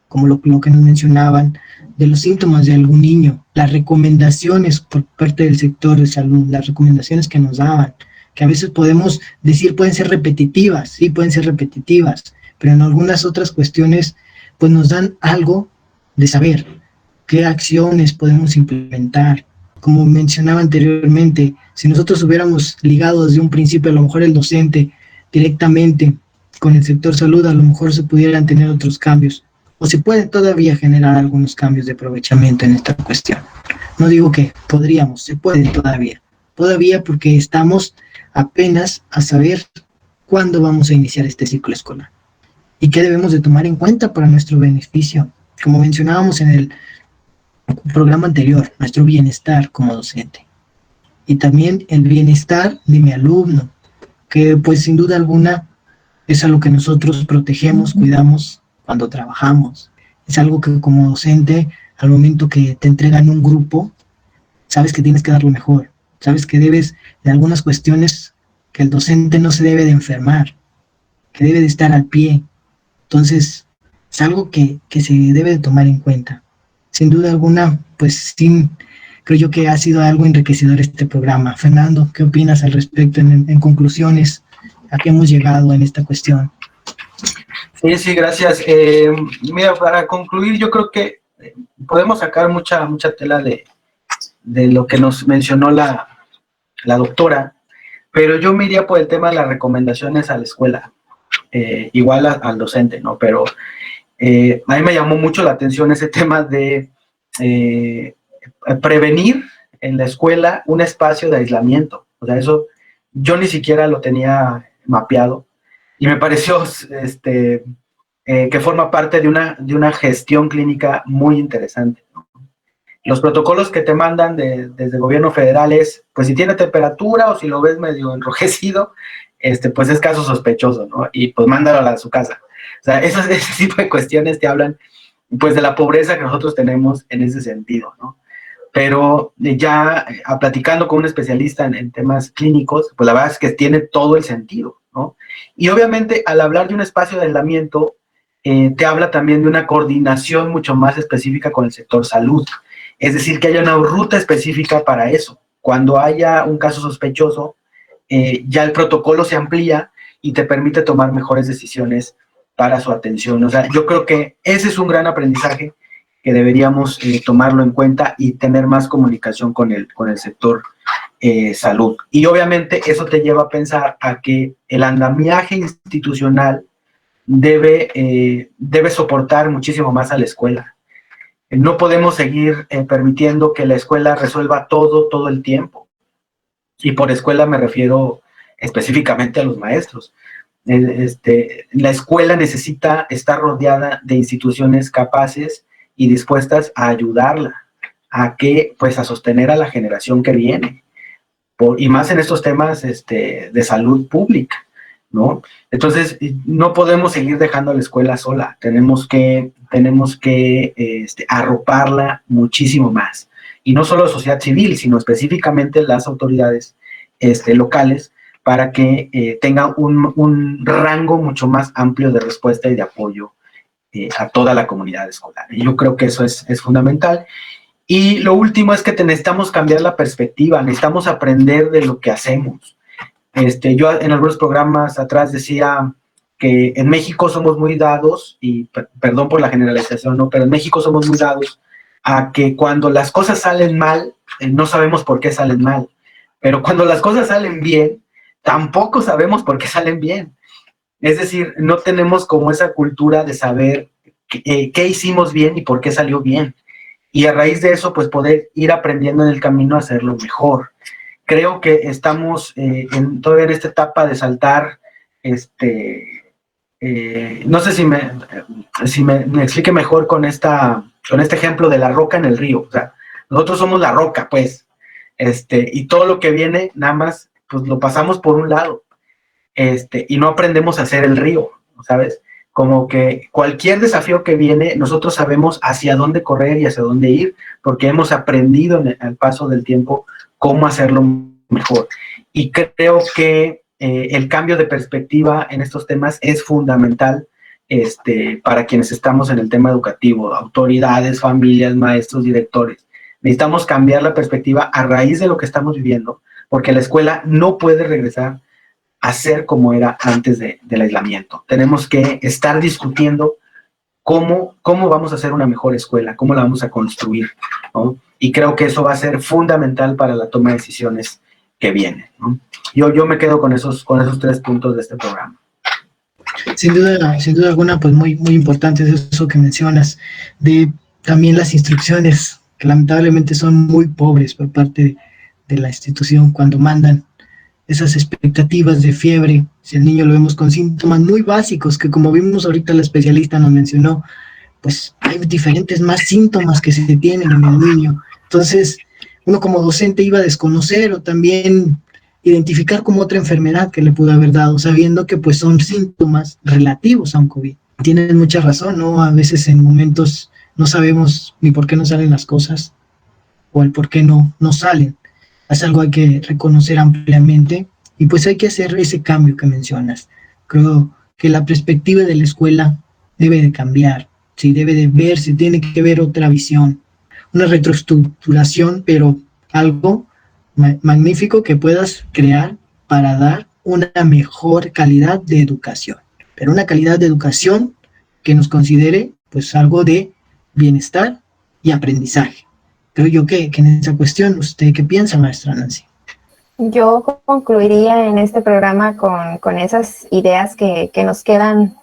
como lo que nos mencionaban, de los síntomas de algún niño, las recomendaciones por parte del sector de salud, las recomendaciones que nos daban, que a veces podemos decir pueden ser repetitivas, sí, pueden ser repetitivas, pero en algunas otras cuestiones pues nos dan algo de saber qué acciones podemos implementar. Como mencionaba anteriormente, si nosotros hubiéramos ligado desde un principio a lo mejor el docente directamente con el sector salud, a lo mejor se pudieran tener otros cambios, o se pueden todavía generar algunos cambios de aprovechamiento en esta cuestión. No digo que podríamos, se pueden todavía porque estamos apenas a saber cuándo vamos a iniciar este ciclo escolar y qué debemos de tomar en cuenta para nuestro beneficio, como mencionábamos en el programa anterior, nuestro bienestar como docente. Y también el bienestar de mi alumno, que pues sin duda alguna es algo que nosotros protegemos, cuidamos cuando trabajamos. Es algo que como docente, al momento que te entregan un grupo, sabes que tienes que dar lo mejor. Sabes que debes, de algunas cuestiones, que el docente no se debe de enfermar, que debe de estar al pie. Entonces, es algo que se debe de tomar en cuenta. Sin duda alguna, pues sí, creo yo que ha sido algo enriquecedor este programa. Fernando, ¿qué opinas al respecto en conclusiones? ¿A qué hemos llegado en esta cuestión? Sí, gracias. Mira, para concluir, yo creo que podemos sacar mucha tela de lo que nos mencionó la doctora, pero yo me iría por el tema de las recomendaciones a la escuela, igual al docente, ¿no? Pero a mí me llamó mucho la atención ese tema de prevenir en la escuela un espacio de aislamiento. O sea, eso yo ni siquiera lo tenía mapeado y me pareció que forma parte de una gestión clínica muy interesante, ¿no? Los protocolos que te mandan desde el gobierno federal es, pues si tiene temperatura o si lo ves medio enrojecido, pues es caso sospechoso, ¿no? Y pues mándalo a su casa. O sea, ese tipo de cuestiones te hablan, pues, de la pobreza que nosotros tenemos en ese sentido, ¿no? Pero ya platicando con un especialista en temas clínicos, pues la verdad es que tiene todo el sentido, ¿no? Y obviamente al hablar de un espacio de aislamiento, te habla también de una coordinación mucho más específica con el sector salud. Es decir, que haya una ruta específica para eso. Cuando haya un caso sospechoso, ya el protocolo se amplía y te permite tomar mejores decisiones para su atención. O sea, yo creo que ese es un gran aprendizaje que deberíamos tomarlo en cuenta y tener más comunicación con el sector salud. Y obviamente eso te lleva a pensar a que el andamiaje institucional debe soportar muchísimo más a la escuela. No podemos seguir permitiendo que la escuela resuelva todo el tiempo. Y por escuela me refiero específicamente a los maestros. La escuela necesita estar rodeada de instituciones capaces y dispuestas a ayudarla, a sostener a la generación que viene. Y más en estos temas de salud pública, ¿no? Entonces, no podemos seguir dejando a la escuela sola. Tenemos que arroparla muchísimo más. Y no solo la sociedad civil, sino específicamente las autoridades locales, para que tenga un rango mucho más amplio de respuesta y de apoyo a toda la comunidad escolar. Y yo creo que eso es fundamental. Y lo último es que necesitamos cambiar la perspectiva, necesitamos aprender de lo que hacemos. Yo en algunos programas atrás decía que en México somos muy dados, y perdón por la generalización, ¿no? Pero en México somos muy dados a que cuando las cosas salen mal, no sabemos por qué salen mal. Pero cuando las cosas salen bien, tampoco sabemos por qué salen bien. Es decir, no tenemos como esa cultura de saber qué hicimos bien y por qué salió bien. Y a raíz de eso, pues poder ir aprendiendo en el camino a hacerlo mejor. Creo que estamos todavía en esta etapa de saltar, no sé si me explique mejor con este ejemplo de la roca en el río. O sea, nosotros somos la roca, pues, y todo lo que viene, nada más, pues lo pasamos por un lado, y no aprendemos a hacer el río, ¿sabes? Como que cualquier desafío que viene, nosotros sabemos hacia dónde correr y hacia dónde ir, porque hemos aprendido al paso del tiempo cómo hacerlo mejor. Y creo que el cambio de perspectiva en estos temas es fundamental para quienes estamos en el tema educativo, autoridades, familias, maestros, directores. Necesitamos cambiar la perspectiva a raíz de lo que estamos viviendo, porque la escuela no puede regresar a ser como era antes del aislamiento. Tenemos que estar discutiendo cómo vamos a hacer una mejor escuela, cómo la vamos a construir, ¿no? Y creo que eso va a ser fundamental para la toma de decisiones que vienen, ¿no? Yo me quedo con esos 3 puntos de este programa. Sin duda alguna, pues muy importante es eso que mencionas, de también las instrucciones, que lamentablemente son muy pobres por parte de la institución cuando mandan esas expectativas de fiebre. Si el niño lo vemos con síntomas muy básicos, que como vimos ahorita la especialista nos mencionó, pues hay diferentes más síntomas que se tienen en el niño. Entonces, uno como docente iba a desconocer o también identificar como otra enfermedad que le pudo haber dado, sabiendo que pues son síntomas relativos a un COVID. Tienes mucha razón, ¿no? A veces en momentos no sabemos ni por qué no salen las cosas o el por qué no salen. Es algo que hay que reconocer ampliamente y pues hay que hacer ese cambio que mencionas. Creo que la perspectiva de la escuela debe de cambiar, sí, debe de verse, tiene que ver otra visión, una retroestructuración, pero algo magnífico que puedas crear para dar una mejor calidad de educación, pero una calidad de educación que nos considere pues algo de bienestar y aprendizaje. Creo yo que en esa cuestión, ¿usted qué piensa, maestra Nancy? Yo concluiría en este programa con esas ideas que nos quedan,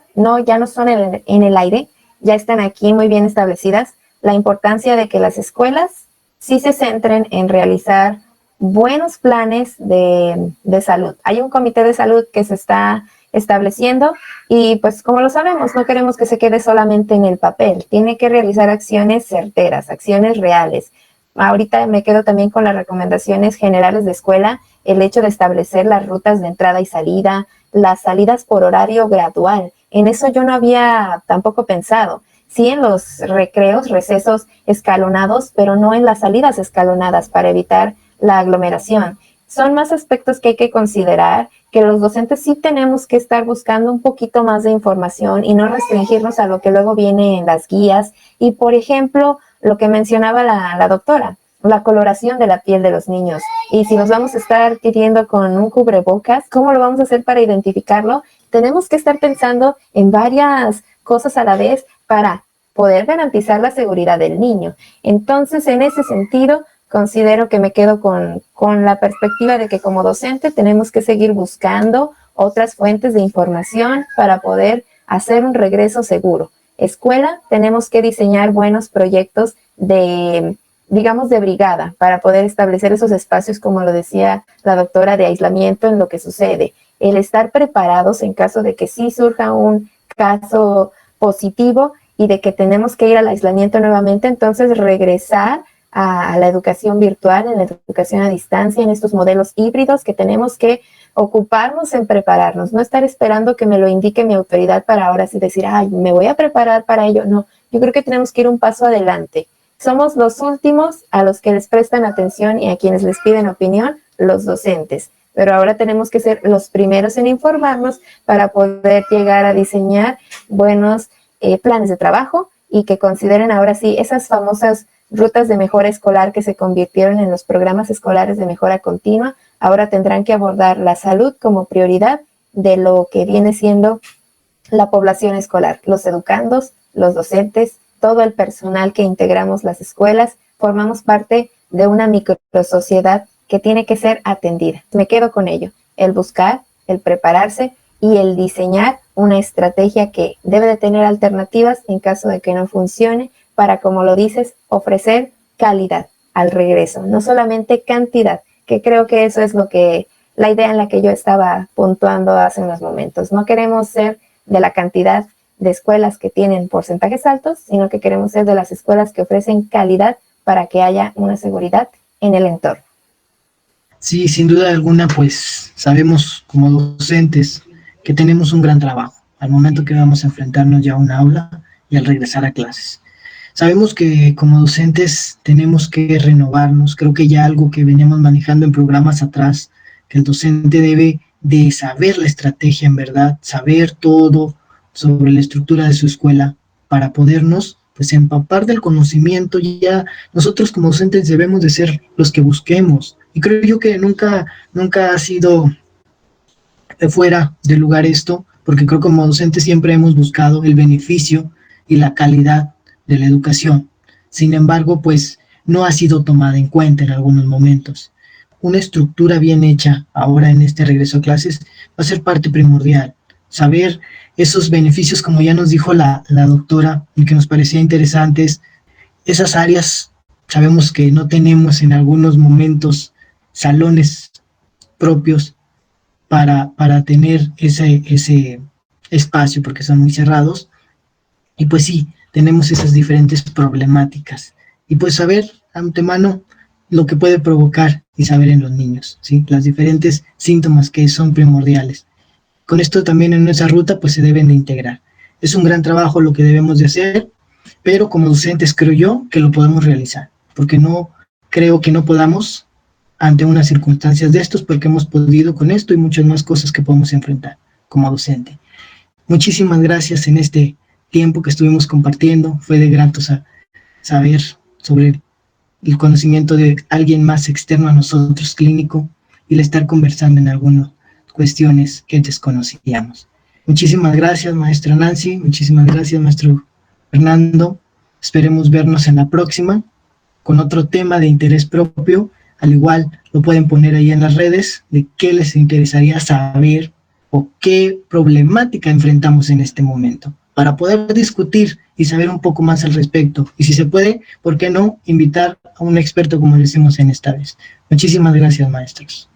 ya no son en el aire, ya están aquí muy bien establecidas. La importancia de que las escuelas sí se centren en realizar buenos planes de salud. Hay un comité de salud que se está estableciendo y pues como lo sabemos, no queremos que se quede solamente en el papel, tiene que realizar acciones certeras, acciones reales. Ahorita me quedo también con las recomendaciones generales de escuela, el hecho de establecer las rutas de entrada y salida, las salidas por horario gradual. En eso yo no había tampoco pensado. Sí, en los recreos, recesos escalonados, pero no en las salidas escalonadas para evitar la aglomeración. Son más aspectos que hay que considerar, que los docentes sí tenemos que estar buscando un poquito más de información y no restringirnos a lo que luego viene en las guías. Y, por ejemplo, lo que mencionaba la doctora, la coloración de la piel de los niños. Y si nos vamos a estar pidiendo con un cubrebocas, ¿cómo lo vamos a hacer para identificarlo? Tenemos que estar pensando en varias cosas a la vez para poder garantizar la seguridad del niño. Entonces, en ese sentido, considero que me quedo con la perspectiva de que como docente tenemos que seguir buscando otras fuentes de información para poder hacer un regreso seguro. Escuela, tenemos que diseñar buenos proyectos de brigada para poder establecer esos espacios, como lo decía la doctora, de aislamiento en lo que sucede. El estar preparados en caso de que sí surja un caso positivo y de que tenemos que ir al aislamiento nuevamente, entonces regresar a la educación virtual, en la educación a distancia, en estos modelos híbridos que tenemos que ocuparnos en prepararnos, no estar esperando que me lo indique mi autoridad para ahora sí decir, ay, me voy a preparar para ello. No, yo creo que tenemos que ir un paso adelante. Somos los últimos a los que les prestan atención y a quienes les piden opinión, los docentes. Pero ahora tenemos que ser los primeros en informarnos para poder llegar a diseñar buenos planes de trabajo y que consideren ahora sí esas famosas rutas de mejora escolar que se convirtieron en los programas escolares de mejora continua. Ahora tendrán que abordar la salud como prioridad de lo que viene siendo la población escolar. Los educandos, los docentes, todo el personal que integramos las escuelas, formamos parte de una microsociedad que tiene que ser atendida. Me quedo con ello, el buscar, el prepararse y el diseñar una estrategia que debe de tener alternativas en caso de que no funcione, para, como lo dices, ofrecer calidad al regreso, no solamente cantidad, que creo que eso es la idea en la que yo estaba puntuando hace unos momentos. No queremos ser de la cantidad de escuelas que tienen porcentajes altos, sino que queremos ser de las escuelas que ofrecen calidad para que haya una seguridad en el entorno. Sí, sin duda alguna, pues sabemos como docentes que tenemos un gran trabajo al momento que vamos a enfrentarnos ya a un aula y al regresar a clases. Sabemos que como docentes tenemos que renovarnos, creo que ya algo que veníamos manejando en programas atrás, que el docente debe de saber la estrategia en verdad, saber todo sobre la estructura de su escuela para podernos pues empapar del conocimiento. Y ya nosotros como docentes debemos de ser los que busquemos, y creo yo que nunca ha sido fuera de lugar esto, porque creo que como docentes siempre hemos buscado el beneficio y la calidad de la educación. Sin embargo, pues no ha sido tomada en cuenta en algunos momentos. Una estructura bien hecha ahora en este regreso a clases va a ser parte primordial. Saber esos beneficios, como ya nos dijo la doctora, y que nos parecía interesantes, esas áreas sabemos que no tenemos en algunos momentos salones propios para tener ese espacio, porque son muy cerrados. Y pues sí, tenemos esas diferentes problemáticas. Y pues saber antemano lo que puede provocar y saber en los niños, ¿sí? Las diferentes síntomas que son primordiales. Con esto también en nuestra ruta pues se deben de integrar. Es un gran trabajo lo que debemos de hacer, pero como docentes creo yo que lo podemos realizar, porque no creo que no podamos ante unas circunstancias de estos, porque hemos podido con esto y muchas más cosas que podemos enfrentar como docente. Muchísimas gracias en este tiempo que estuvimos compartiendo, fue de grato saber sobre el conocimiento de alguien más externo a nosotros, clínico, y el estar conversando en algunas cuestiones que desconocíamos. Muchísimas gracias, maestra Nancy, muchísimas gracias, maestro Fernando. Esperemos vernos en la próxima con otro tema de interés propio. Al igual lo pueden poner ahí en las redes de qué les interesaría saber o qué problemática enfrentamos en este momento, para poder discutir y saber un poco más al respecto. Y si se puede, ¿por qué no invitar a un experto como lo hicimos en esta vez? Muchísimas gracias, maestros.